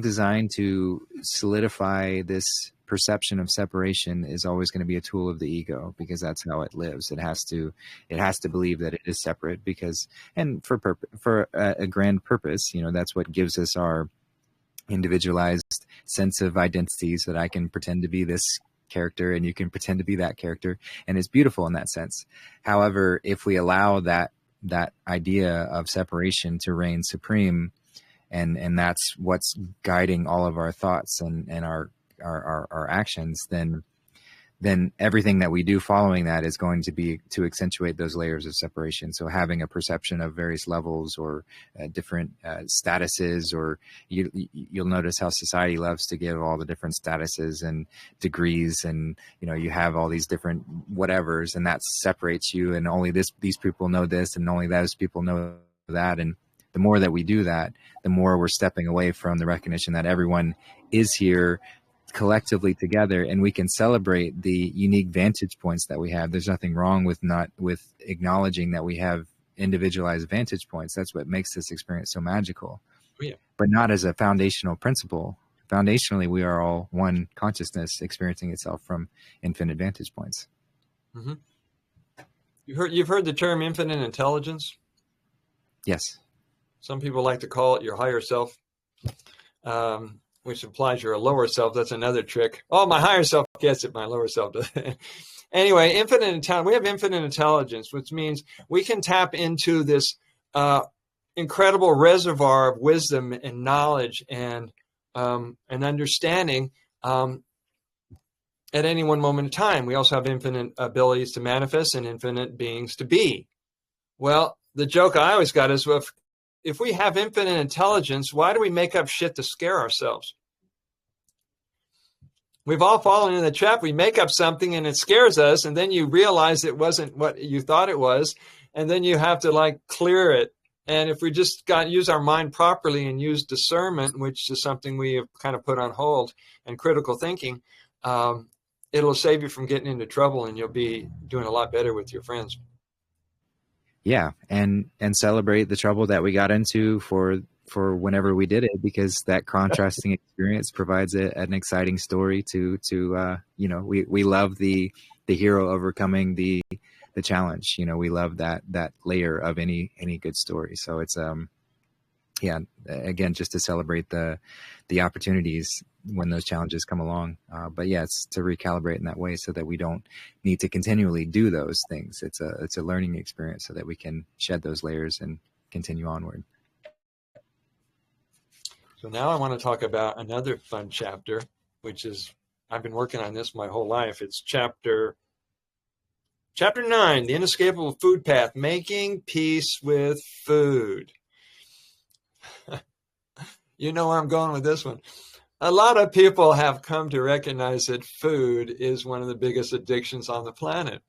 designed to solidify this perception of separation is always going to be a tool of the ego, because that's how it lives. It has to believe that it is separate, because, and for a grand purpose, that's what gives us our individualized sense of identity, so that I can pretend to be this character and you can pretend to be that character. And it's beautiful in that sense. However, if we allow that idea of separation to reign supreme, and that's what's guiding all of our thoughts and our actions, then everything that we do following that is going to be to accentuate those layers of separation. So having a perception of various levels or different statuses, or you'll notice how society loves to give all the different statuses and degrees, and you have all these different whatevers, and that separates you, and only these people know this, and only those people know that. And the more that we do that, the more we're stepping away from the recognition that everyone is here collectively together, and we can celebrate the unique vantage points that we have. There's nothing wrong with acknowledging that we have individualized vantage points. That's what makes this experience so magical. Yeah. But not as a foundational principle. Foundationally, we are all one consciousness experiencing itself from infinite vantage points. Mm-hmm. You've heard the term infinite intelligence? Yes. Some people like to call it your higher self. Which implies you're a lower self. That's another trick. Oh, my higher self gets it, my lower self doesn't. Anyway, infinite intelligence. We have infinite intelligence, which means we can tap into this incredible reservoir of wisdom and knowledge and understanding at any one moment in time. We also have infinite abilities to manifest and infinite beings to be. Well, the joke I always got is, if we have infinite intelligence, why do we make up shit to scare ourselves? We've all fallen into the trap. We make up something and it scares us, and then you realize it wasn't what you thought it was, and then you have to clear it. And if we just use our mind properly and use discernment, which is something we have kind of put on hold, and critical thinking, it'll save you from getting into trouble, and you'll be doing a lot better with your friends. Yeah, and celebrate the trouble that we got into for whenever we did it, because that contrasting experience provides an exciting story to we love the hero overcoming the challenge. We love that layer of any good story. So it's again, just to celebrate the opportunities when those challenges come along. But yeah, it's to recalibrate in that way so that we don't need to continually do those things. It's a learning experience so that we can shed those layers and continue onward. So now I want to talk about another fun chapter, which is, I've been working on this my whole life. It's chapter 9, The Inescapable Food Path, Making Peace with Food. You know where I'm going with this one. A lot of people have come to recognize that food is one of the biggest addictions on the planet.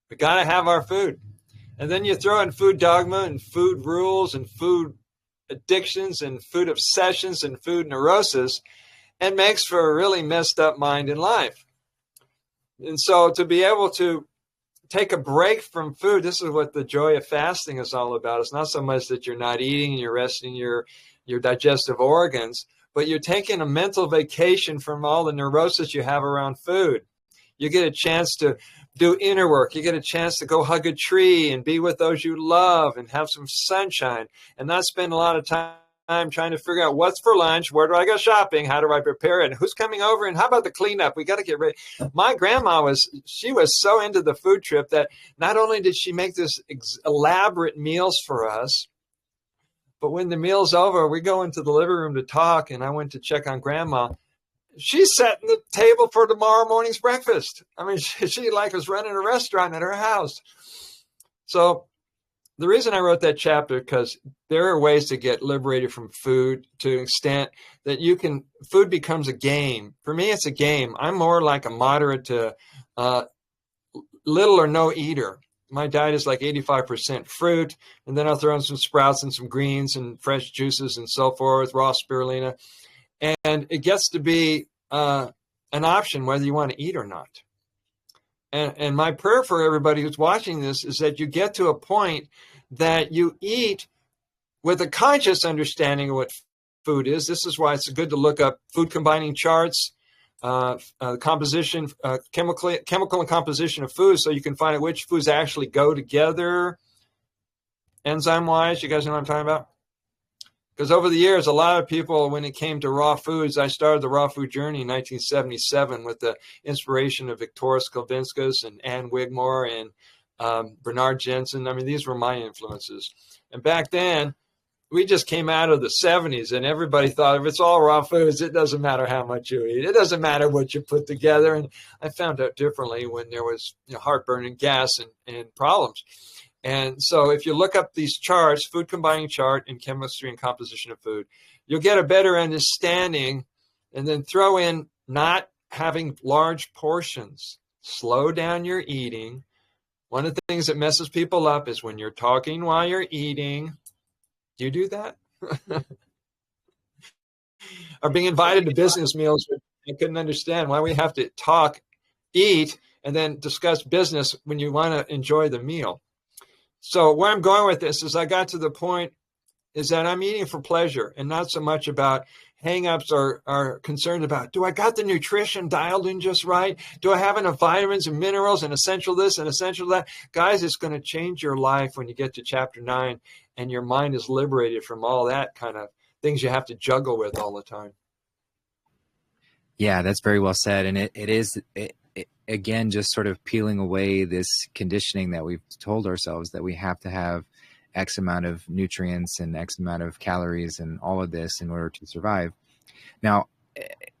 We got to have our food. And then you throw in food dogma and food rules and food addictions and food obsessions and food neurosis, and makes for a really messed up mind in life. And so to be able to take a break from food, this is what the joy of fasting is all about. It's not so much that you're not eating and you're resting your digestive organs, but you're taking a mental vacation from all the neurosis you have around food. You get a chance to do inner work. You get a chance to go hug a tree and be with those you love and have some sunshine and not spend a lot of time trying to figure out what's for lunch, where do I go shopping, how do I prepare it, and who's coming over, and how about the cleanup? We got to get ready. My grandma was so into the food trip that not only did she make this elaborate meals for us, but when the meal's over, we go into the living room to talk, and I went to check on grandma. She's setting the table for tomorrow morning's breakfast. I mean, she like was running a restaurant at her house. So the reason I wrote that chapter, because there are ways to get liberated from food to an extent that food becomes a game. For me, it's a game. I'm more like a moderate to little or no eater. My diet is like 85% fruit, and then I'll throw in some sprouts and some greens and fresh juices and so forth, raw spirulina. And it gets to be an option whether you want to eat or not. And my prayer for everybody who's watching this is that you get to a point that you eat with a conscious understanding of what food is. This is why it's good to look up food combining charts, composition, chemical and composition of foods, so you can find out which foods actually go together enzyme-wise. You guys know what I'm talking about? Because over the years, a lot of people, when it came to raw foods, I started the raw food journey in 1977 with the inspiration of Victoria Skalvinskas and Ann Wigmore and Bernard Jensen. I mean, these were my influences. And back then, we just came out of the 70s, and everybody thought if it's all raw foods, it doesn't matter how much you eat. It doesn't matter what you put together. And I found out differently when there was heartburn and gas and problems. And so if you look up these charts, food combining chart and chemistry and composition of food, you'll get a better understanding, and then throw in not having large portions. Slow down your eating. One of the things that messes people up is when you're talking while you're eating. Do you do that? Or being invited to business meals, I couldn't understand why we have to eat, and then discuss business when you want to enjoy the meal. So where I'm going with this is I got to the point is that I'm eating for pleasure and not so much about hang-ups or are concerned about, do I got the nutrition dialed in just right? Do I have enough vitamins and minerals and essential this and essential that? Guys, it's going to change your life when you get to chapter 9 and your mind is liberated from all that kind of things you have to juggle with all the time. Yeah, that's very well said. And it is, again, just sort of peeling away this conditioning that we've told ourselves that we have to have X amount of nutrients and X amount of calories and all of this in order to survive. Now,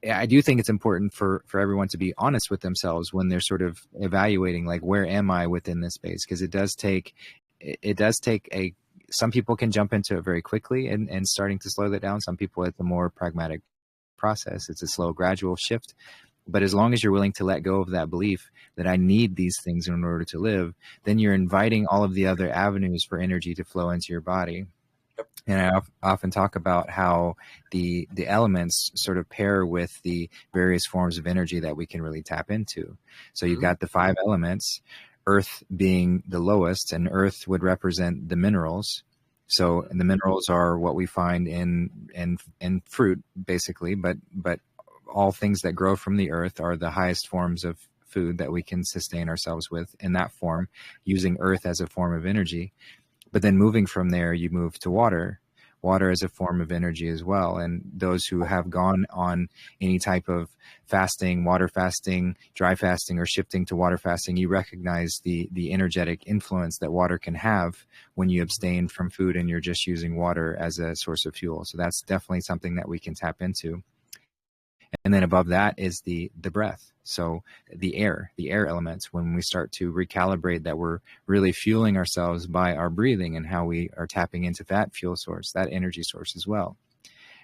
I do think it's important for everyone to be honest with themselves when they're sort of evaluating, like, where am I within this space? Because it does take some people can jump into it very quickly and starting to slow that down. Some people, it's a more pragmatic process. It's a slow, gradual shift. But as long as you're willing to let go of that belief that I need these things in order to live, then you're inviting all of the other avenues for energy to flow into your body. And I often talk about how the elements sort of pair with the various forms of energy that we can really tap into. So you've got the 5 elements, earth being the lowest, and earth would represent the minerals. So the minerals are what we find in fruit, basically, but all things that grow from the earth are the highest forms of food that we can sustain ourselves with in that form, using earth as a form of energy. But then moving from there, you move to water as a form of energy as well. And those who have gone on any type of fasting, water fasting, dry fasting, or shifting to water fasting, you recognize the energetic influence that water can have when you abstain from food and you're just using water as a source of fuel. So that's definitely something that we can tap into. And then above that is the breath. So the air elements, when we start to recalibrate that we're really fueling ourselves by our breathing and how we are tapping into that fuel source, that energy source as well.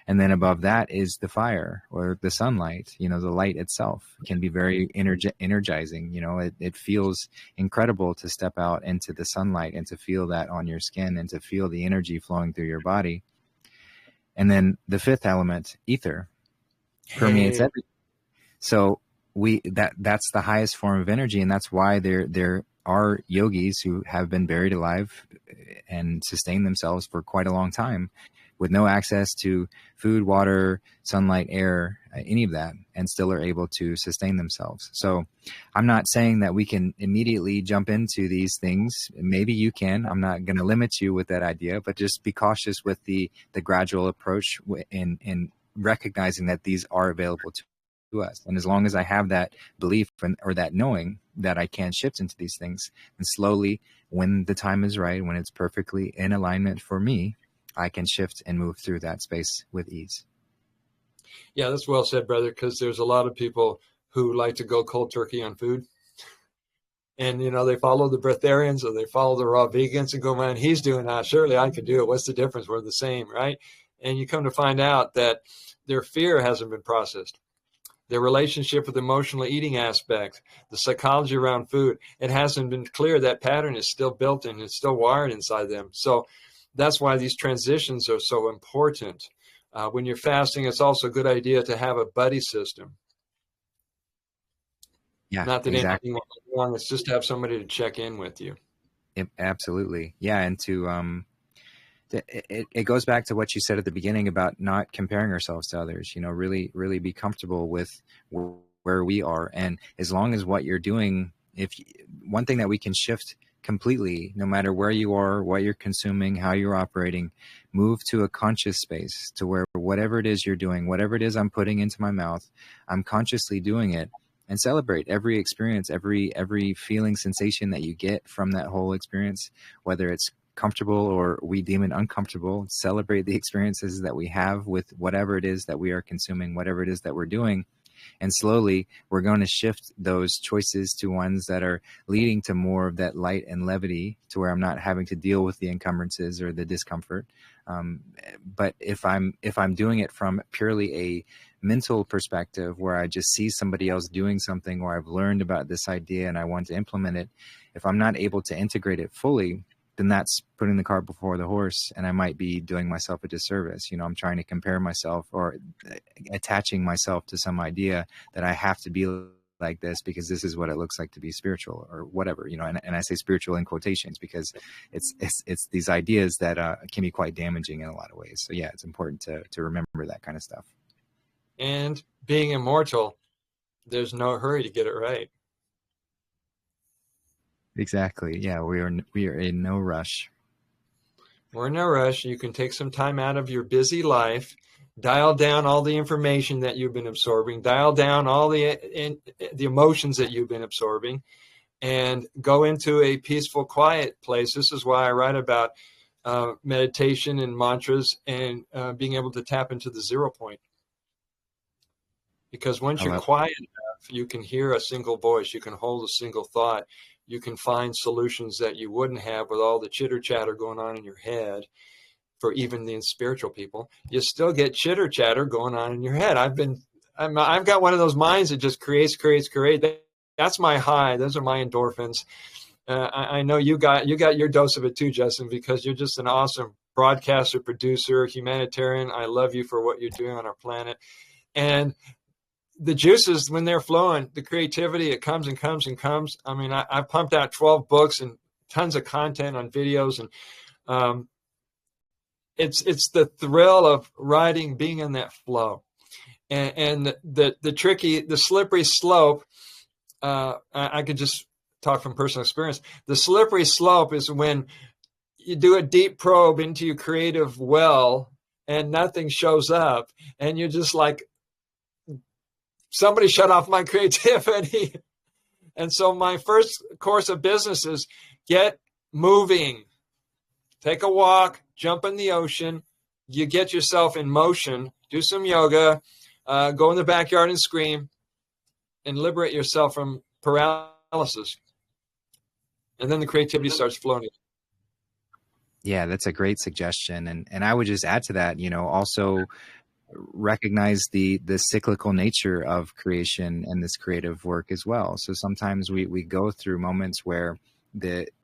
And then above that is the fire or the sunlight. The light itself can be very energizing. It feels incredible to step out into the sunlight and to feel that on your skin and to feel the energy flowing through your body. And then the fifth element, ether, permeates everything. So that's the highest form of energy. And that's why there are yogis who have been buried alive and sustained themselves for quite a long time with no access to food, water, sunlight, air, any of that, and still are able to sustain themselves. So I'm not saying that we can immediately jump into these things. Maybe you can. I'm not going to limit you with that idea, but just be cautious with the gradual approach in recognizing that these are available to us. And as long as I have that belief or that knowing that I can shift into these things, and slowly, when the time is right, when it's perfectly in alignment for me, I can shift and move through that space with ease. Yeah, that's well said, brother, because there's a lot of people who like to go cold turkey on food. And, they follow the breatharians or they follow the raw vegans and go, man, he's doing that. Surely I could do it. What's the difference? We're the same, right? And you come to find out that their fear hasn't been processed. Their relationship with emotional eating aspect, the psychology around food, it hasn't been clear. That pattern is still built in, it's still wired inside them. So that's why these transitions are so important. When you're fasting, it's also a good idea to have a buddy system. Yeah, not that exactly. anything wrong. It's just to have somebody to check in with you. Absolutely. Yeah. And it goes back to what you said at the beginning about not comparing ourselves to others, really, really be comfortable with where we are. And as long as what you're doing, one thing that we can shift completely, no matter where you are, what you're consuming, how you're operating, move to a conscious space to where whatever it is you're doing, whatever it is I'm putting into my mouth, I'm consciously doing it, and celebrate every experience, every feeling, sensation that you get from that whole experience, whether it's comfortable or we deem it uncomfortable. Celebrate the experiences that we have with whatever it is that we are consuming, whatever it is that we're doing. And slowly, we're going to shift those choices to ones that are leading to more of that light and levity, to where I'm not having to deal with the encumbrances or the discomfort. But if I'm doing it from purely a mental perspective, where I just see somebody else doing something, or I've learned about this idea and I want to implement it, if I'm not able to integrate it fully, then that's putting the cart before the horse, and I might be doing myself a disservice. I'm trying to compare myself or attaching myself to some idea that I have to be like this because this is what it looks like to be spiritual or whatever, and I say spiritual in quotations because it's these ideas that can be quite damaging in a lot of ways. So yeah, it's important to remember that kind of stuff. And being immortal, there's no hurry to get it right. Exactly. Yeah, we are in no rush. We're in no rush. You can take some time out of your busy life, dial down all the information that you've been absorbing, dial down all the emotions that you've been absorbing, and go into a peaceful, quiet place. This is why I write about meditation and mantras and being able to tap into the 0 point. Because once you're quiet enough, you can hear a single voice, you can hold a single thought, you can find solutions that you wouldn't have with all the chitter chatter going on in your head. For even the spiritual people, you still get chitter chatter going on in your head. I've got one of those minds that just creates. That's my high. Those are my endorphins. I know you got your dose of it too, Justin, because you're just an awesome broadcaster, producer, humanitarian. I love you for what you're doing on our planet. And the juices, when they're flowing, the creativity, it comes and comes and comes. I mean, I pumped out 12 books and tons of content on videos, and it's the thrill of writing, being in that flow, and the slippery slope. I could just talk from personal experience. The slippery slope is when you do a deep probe into your creative well and nothing shows up, and you're just like, somebody shut off my creativity. And so my first course of business is get moving. Take a walk, jump in the ocean. You get yourself in motion, do some yoga, Go in the backyard and scream and liberate yourself from paralysis. And then the creativity starts flowing. Yeah, that's a great suggestion. And I would just add to that, also recognize the cyclical nature of creation and this creative work as well. So sometimes we go through moments where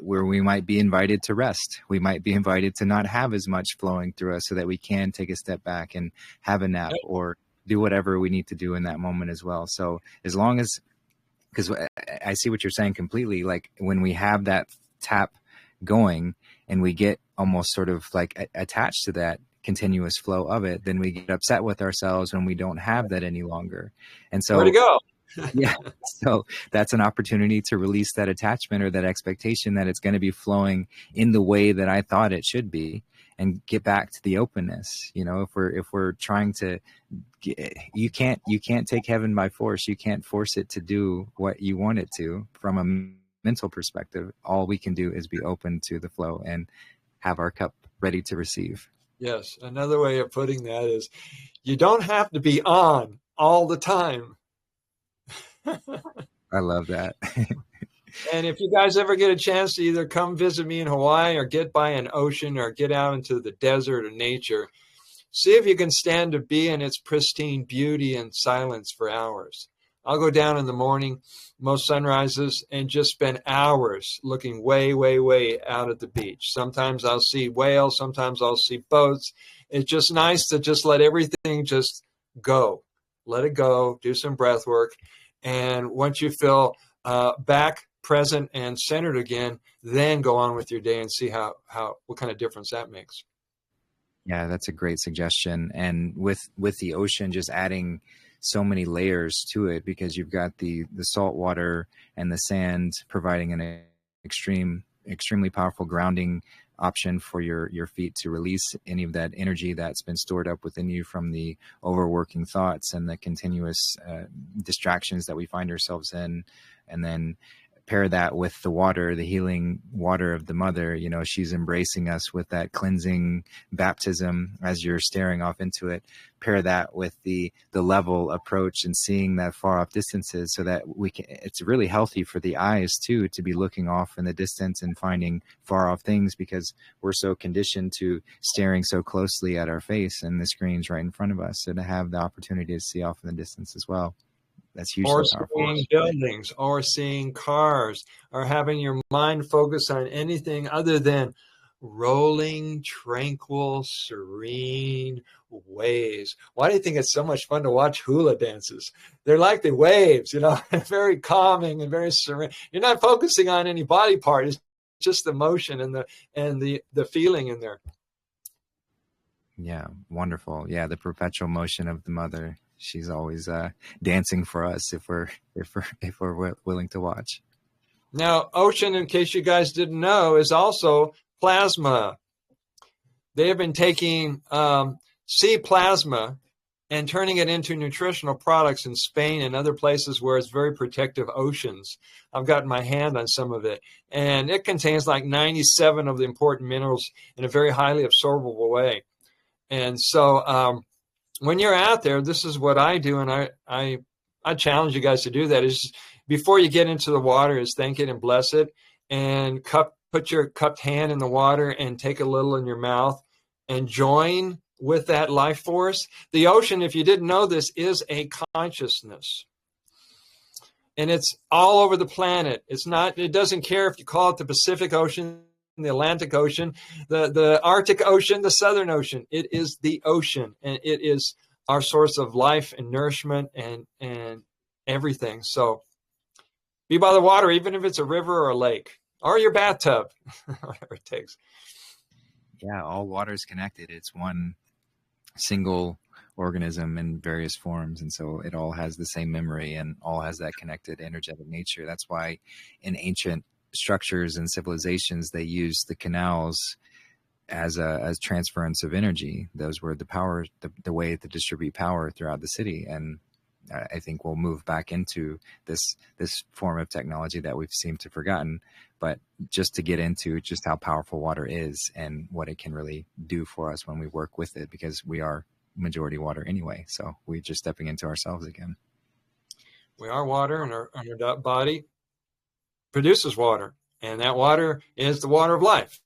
we might be invited to rest. We might be invited to not have as much flowing through us so that we can take a step back and have a nap or do whatever we need to do in that moment as well. So as long as, because I see what you're saying completely, like when we have that tap going and we get almost sort of like attached to that continuous flow of it, then we get upset with ourselves when we don't have that any longer. And so where to go? Yeah. So that's an opportunity to release that attachment or that expectation that it's going to be flowing in the way that I thought it should be, and get back to the openness. If we're trying to, you can't take heaven by force. You can't force it to do what you want it to from a mental perspective. All we can do is be open to the flow and have our cup ready to receive. Yes. Another way of putting that is you don't have to be on all the time. I love that. And if you guys ever get a chance to either come visit me in Hawaii or get by an ocean or get out into the desert or nature, see if you can stand to be in its pristine beauty and silence for hours. I'll go down in the morning, most sunrises, and just spend hours looking way, way, way out at the beach. Sometimes I'll see whales. Sometimes I'll see boats. It's just nice to just let everything just go. Let it go. Do some breath work. And once you feel back, present, and centered again, then go on with your day and see what kind of difference that makes. Yeah, that's a great suggestion. And with the ocean, just adding so many layers to it, because you've got the salt water and the sand providing an extremely powerful grounding option for your feet to release any of that energy that's been stored up within you from the overworking thoughts and the continuous distractions that we find ourselves in. And then pair that with the water, the healing water of the mother. She's embracing us with that cleansing baptism as you're staring off into it. Pair that with the level approach and seeing that far off distances, so that it's really healthy for the eyes too, to be looking off in the distance and finding far off things, because we're so conditioned to staring so closely at our face and the screen's right in front of us. So to have the opportunity to see off in the distance as well, that's hugely powerful. Or seeing buildings, or seeing cars, or having your mind focus on anything other than rolling, tranquil, serene waves. Why do you think it's so much fun to watch hula dances? They're like the waves, very calming and very serene. You're not focusing on any body part. It's just the motion and the feeling in there. Yeah, wonderful. Yeah, the perpetual motion of the mother. She's always dancing for us if we're willing to watch. Now, ocean, in case you guys didn't know, is also plasma. They have been taking sea plasma and turning it into nutritional products in Spain and other places where it's very protective oceans. I've gotten my hand on some of it, and it contains like 97 of the important minerals in a very highly absorbable way. And so when you're out there, this is what I do, and I challenge you guys to do that, is before you get into the water is thank it and bless it, and put your cupped hand in the water and take a little in your mouth and join with that life force. The ocean, if you didn't know this, is a consciousness. And it's all over the planet. It doesn't care if you call it the Pacific Ocean, the Atlantic Ocean, the Arctic Ocean, the Southern Ocean. It is the ocean, and it is our source of life and nourishment and everything. So be by the water, even if it's a river or a lake or your bathtub, whatever it takes. Yeah, all water is connected. It's one single organism in various forms, and so it all has the same memory and all has that connected energetic nature. That's why in ancient structures and civilizations they use the canals as transference of energy. Those were the power, the way to distribute power throughout the city. And I think we'll move back into this form of technology that we've seemed to have forgotten, but just to get into just how powerful water is and what it can really do for us when we work with it, because we are majority water anyway. So we're just stepping into ourselves again. We are water, and our body produces water, and that water is the water of life.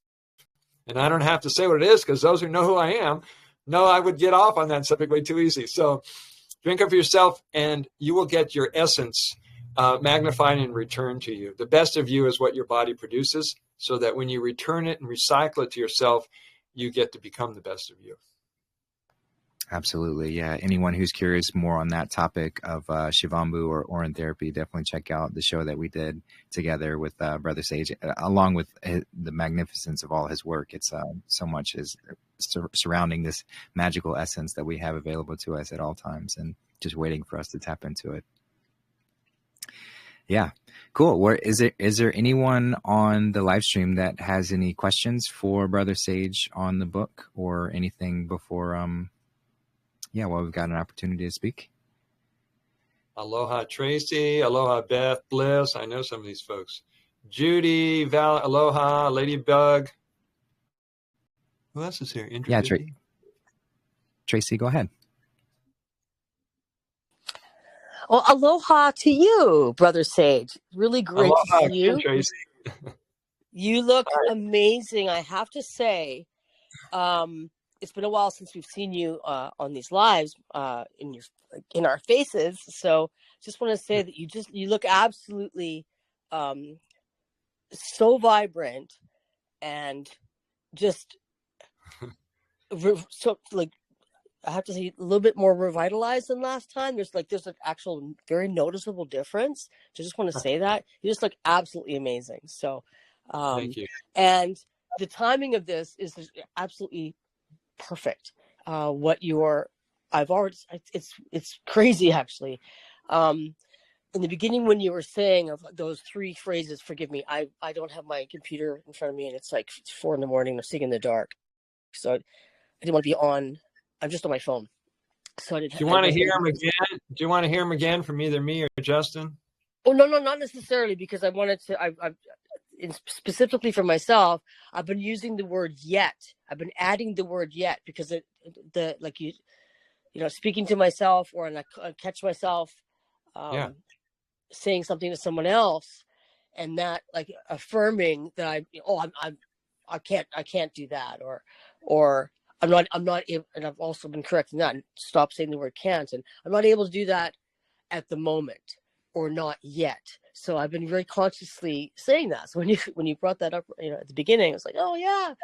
And I don't have to say what it is, because those who know who I am know I would get off on that subject way too easy. So drink of yourself, and you will get your essence magnified and returned to you. The best of you is what your body produces, so that when you return it and recycle it to yourself, you get to become the best of you. Absolutely. Yeah. Anyone who's curious more on that topic of Shivambu or Urine therapy, definitely check out the show that we did together with Brother Sage, along with the magnificence of all his work. It's so much is surrounding this magical essence that we have available to us at all times, and just waiting for us to tap into it. Yeah, cool. Is there anyone on the live stream that has any questions for Brother Sage on the book or anything before well, we've got an opportunity to speak. Aloha, Tracy. Aloha, Beth, Bliss. I know some of these folks. Judy, Val, aloha, Ladybug. Who else is here? Yeah, Tracy, go ahead. Well, aloha to you, Brother Sage. Really great Aloha, to see you. Tracy. You look amazing, I have to say. It's been a while since we've seen you on these lives in our faces. So just want to say that you look absolutely so vibrant and just so like I have to say a little bit more revitalized than last time. There's an actual very noticeable difference. So I just want to say that you just look absolutely amazing. So Thank you. And the timing of this is absolutely perfect. It's crazy actually. In the beginning, when you were saying of those three phrases, forgive me, I don't have my computer in front of me, and it's like 4 a.m. I'm sitting in the dark, so I didn't want to be on. I'm just on my phone. So Do you want to hear him again? Do you want to hear him again from either me or Justin? Oh no, not necessarily, because I wanted to. Specifically for myself, I've been using the word yet. I've been adding the word yet because speaking to myself, or I catch myself saying something to someone else, and that like affirming that I can't do that, or I'm not able, and I've also been correcting that and stop saying the word can't, and I'm not able to do that at the moment, or not yet. So I've been very consciously saying that. So when you brought that up, at the beginning, I was like, oh yeah,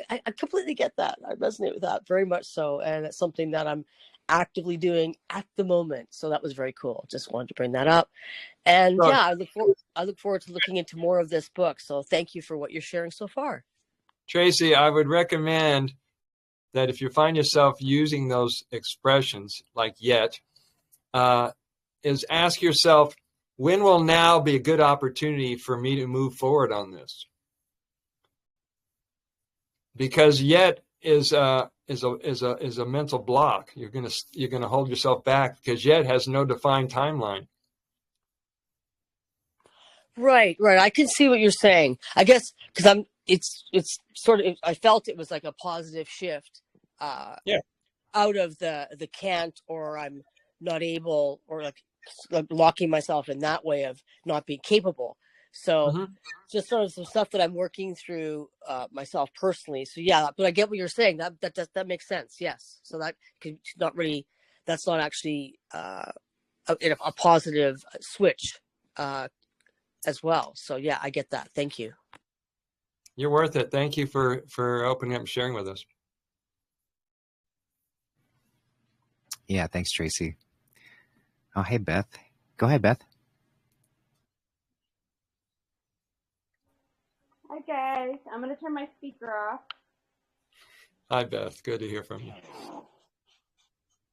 I completely get that. I resonate with that very much so, and it's something that I'm actively doing at the moment. So that was very cool. Just wanted to bring that up, and I look forward to looking into more of this book. So thank you for what you're sharing so far, Tracy. I would recommend that if you find yourself using those expressions like yet, is ask yourself, when will now be a good opportunity for me to move forward on this? Because yet is a mental block. You're gonna hold yourself back because yet has no defined timeline. Right. I can see what you're saying. I guess because it's sort of, I felt it was like a positive shift out of the can't, or I'm not able, or like locking myself in that way of not being capable. So just sort of some stuff that I'm working through myself personally. So but I get what you're saying. That makes sense. Yes. So that could not really, that's not actually a positive switch as well. So I get that. Thank you. You're worth it. Thank you for opening up and sharing with us. Yeah, thanks, Tracy. Oh, hey, Beth. Go ahead, Beth. Hi, guys. I'm going to turn my speaker off. Hi, Beth. Good to hear from you.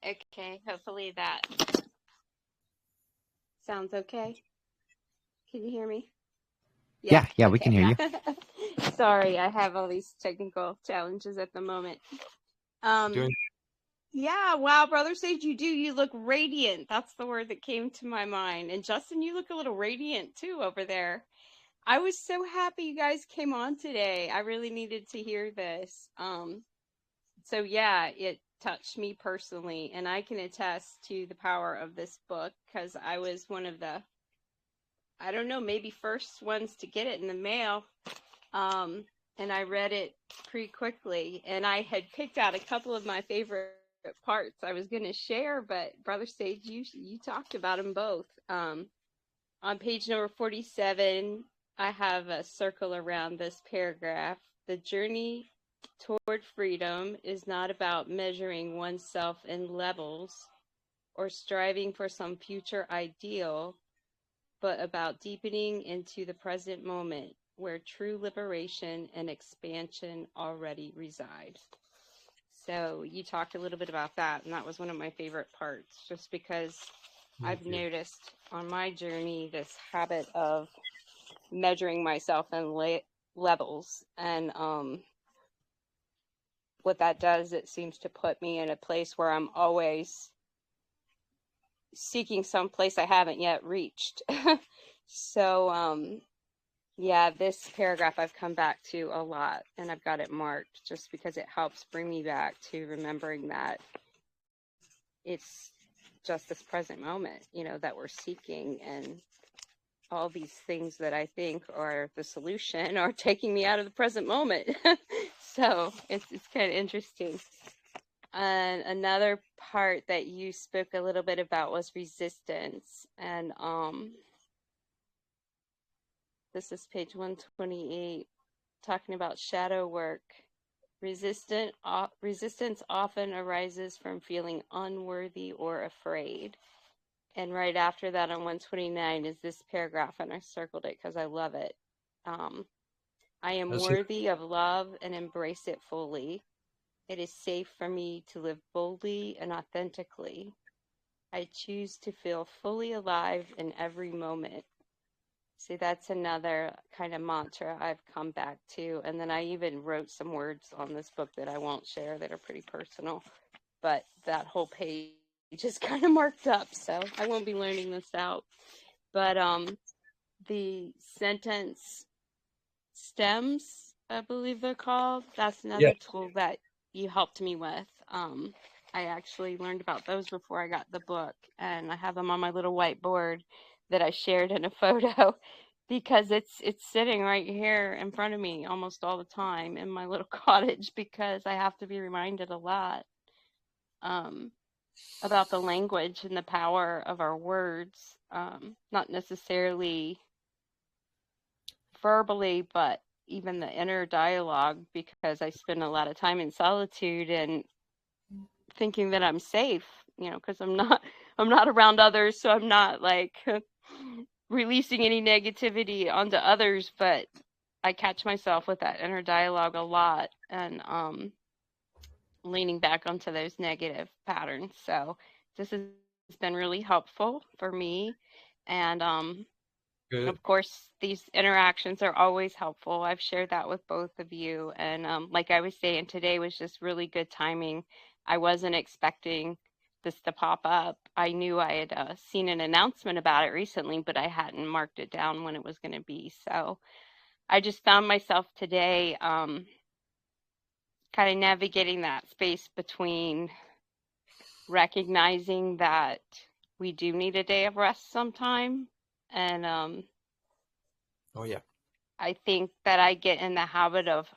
Okay. Hopefully that sounds okay. Can you hear me? Yeah, we can hear you. Sorry, I have all these technical challenges at the moment. Yeah, wow, Brother Sage, you look radiant. That's the word that came to my mind. And Justin, you look a little radiant too over there. I was so happy you guys came on today. I really needed to hear this. So yeah, touched me personally, and I can attest to the power of this book because I was one of the, I don't know, maybe first ones to get it in the mail. And I read it pretty quickly, and I had picked out a couple of my favorite parts I was going to share, but Brother Sage, you talked about them both. On page number 47, I have a circle around this paragraph. The journey toward freedom is not about measuring oneself in levels or striving for some future ideal, but about deepening into the present moment where true liberation and expansion already reside. So you talked a little bit about that, and that was one of my favorite parts, just because I've noticed on my journey this habit of measuring myself in levels, and what that does, it seems to put me in a place where I'm always seeking some place I haven't yet reached. So yeah, this paragraph I've come back to a lot, and I've got it marked just because it helps bring me back to remembering that it's just this present moment, you know, that we're seeking, and all these things that I think are the solution are taking me out of the present moment. So it's kind of interesting. And another part that you spoke a little bit about was resistance, and this is page 128, talking about shadow work. Resistance often arises from feeling unworthy or afraid. And right after that on 129 is this paragraph, and I circled it because I love it. I am worthy of love and embrace it fully. It is safe for me to live boldly and authentically. I choose to feel fully alive in every moment. See, that's another kind of mantra I've come back to. And then I even wrote some words on this book that I won't share that are pretty personal. But that whole page is kind of marked up, so I won't be learning this out. But the sentence stems, I believe they're called, that's another tool that you helped me with. I actually learned about those before I got the book, and I have them on my little whiteboard that I shared in a photo because it's sitting right here in front of me almost all the time in my little cottage, because I have to be reminded a lot about the language and the power of our words, not necessarily verbally, but even the inner dialogue, because I spend a lot of time in solitude and thinking that I'm safe, you know, because I'm not around others, so I'm not like releasing any negativity onto others, but I catch myself with that inner dialogue a lot, and leaning back onto those negative patterns. So this has been really helpful for me, and of course these interactions are always helpful. I've shared that with both of you, and like I was saying, today was just really good timing. I wasn't expecting this to pop up. I knew I had seen an announcement about it recently, but I hadn't marked it down when it was going to be. So I just found myself today kind of navigating that space between recognizing that we do need a day of rest sometime, and I think that I get in the habit of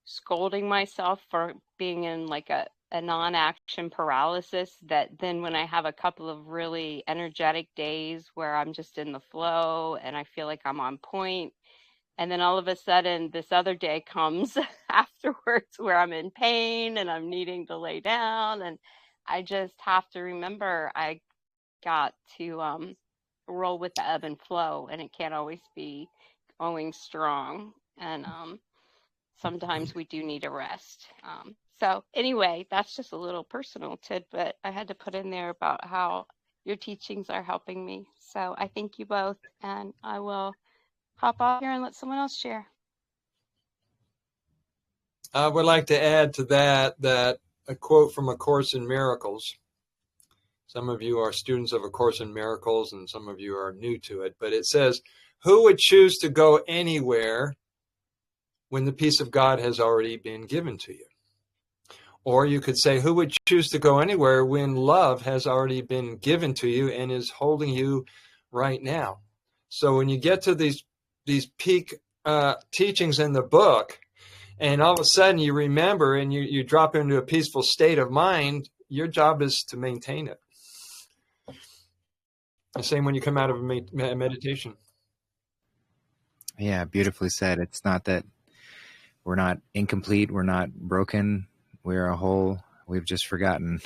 scolding myself for being in like a non-action paralysis, that then when I have a couple of really energetic days where I'm just in the flow and I feel like I'm on point, and then all of a sudden this other day comes afterwards where I'm in pain and I'm needing to lay down, and I just have to remember I got to roll with the ebb and flow, and it can't always be going strong, and sometimes we do need a rest. So anyway, that's just a little personal tidbit I had to put in there about how your teachings are helping me. So I thank you both, and I will hop off here and let someone else share. I would like to add to that a quote from A Course in Miracles. Some of you are students of A Course in Miracles, and some of you are new to it. But it says, "Who would choose to go anywhere when the peace of God has already been given to you? Or you could say, who would choose to go anywhere when love has already been given to you and is holding you right now? So when you get to these peak teachings in the book, and all of a sudden you remember and you drop into a peaceful state of mind, your job is to maintain it. The same when you come out of a meditation. Yeah, beautifully said. It's not that we're not incomplete, we're not broken, we're a whole. We've just forgotten.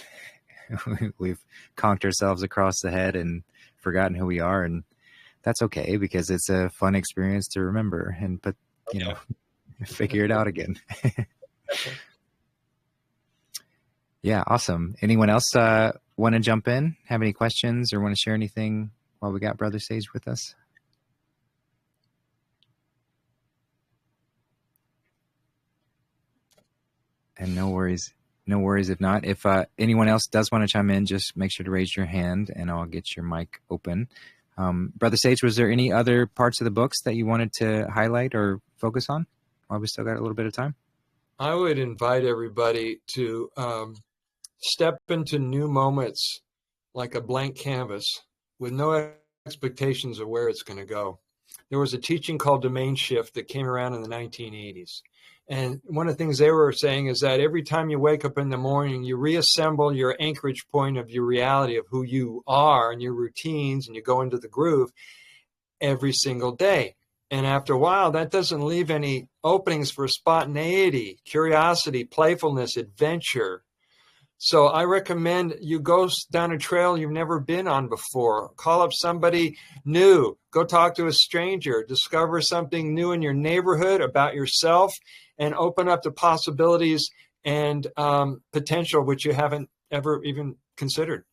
We've conked ourselves across the head and forgotten who we are, and that's okay, because it's a fun experience to remember and put, figure it out again. Yeah, awesome. Anyone else want to jump in? Have any questions or want to share anything while we got Brother Sage with us? And no worries if not. If anyone else does want to chime in, just make sure to raise your hand and I'll get your mic open. Brother Sage, was there any other parts of the books that you wanted to highlight or focus on while we still got a little bit of time? I would invite everybody to step into new moments like a blank canvas with no expectations of where it's going to go. There was a teaching called domain shift that came around in the 1980s. And one of the things they were saying is that every time you wake up in the morning, you reassemble your anchorage point of your reality of who you are and your routines, and you go into the groove every single day. And after a while, that doesn't leave any openings for spontaneity, curiosity, playfulness, adventure. So I recommend you go down a trail you've never been on before. Call up somebody new. Go talk to a stranger. Discover something new in your neighborhood about yourself and open up the possibilities and potential which you haven't ever even considered.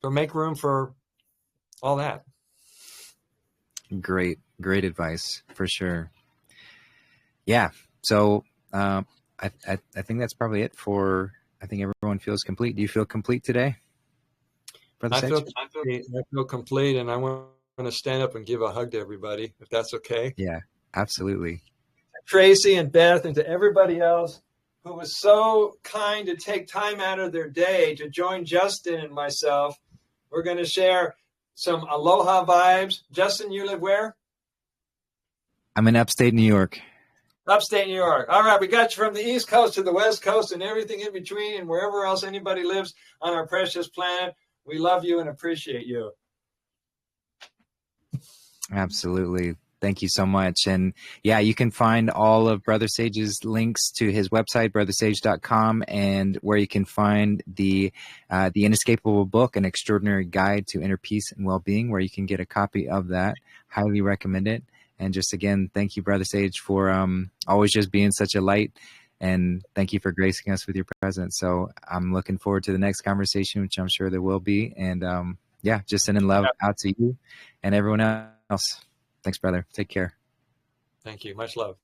So make room for all that. Great advice for sure. Yeah. So I think that's probably it for. I think everyone feels complete. Do you feel complete today, Brother Sage? I feel complete, and I want to stand up and give a hug to everybody, if that's okay. Yeah, absolutely. Tracy and Beth, and to everybody else who was so kind to take time out of their day to join Justin and myself. We're going to share some aloha vibes. Justin, you live where? I'm in upstate New York. Upstate New York. All right, we got you from the East Coast to the West Coast and everything in between and wherever else anybody lives on our precious planet. We love you and appreciate you. Absolutely. Thank you so much. And yeah, you can find all of Brother Sage's links to his website, brothersage.com, and where you can find the Inescapable Book, An Extraordinary Guide to Inner Peace and Well-Being, where you can get a copy of that. Highly recommend it. And just again, thank you, Brother Sage, for always just being such a light. And thank you for gracing us with your presence. So I'm looking forward to the next conversation, which I'm sure there will be. And yeah, just sending love out to you and everyone else. Thanks, brother. Take care. Thank you. Much love.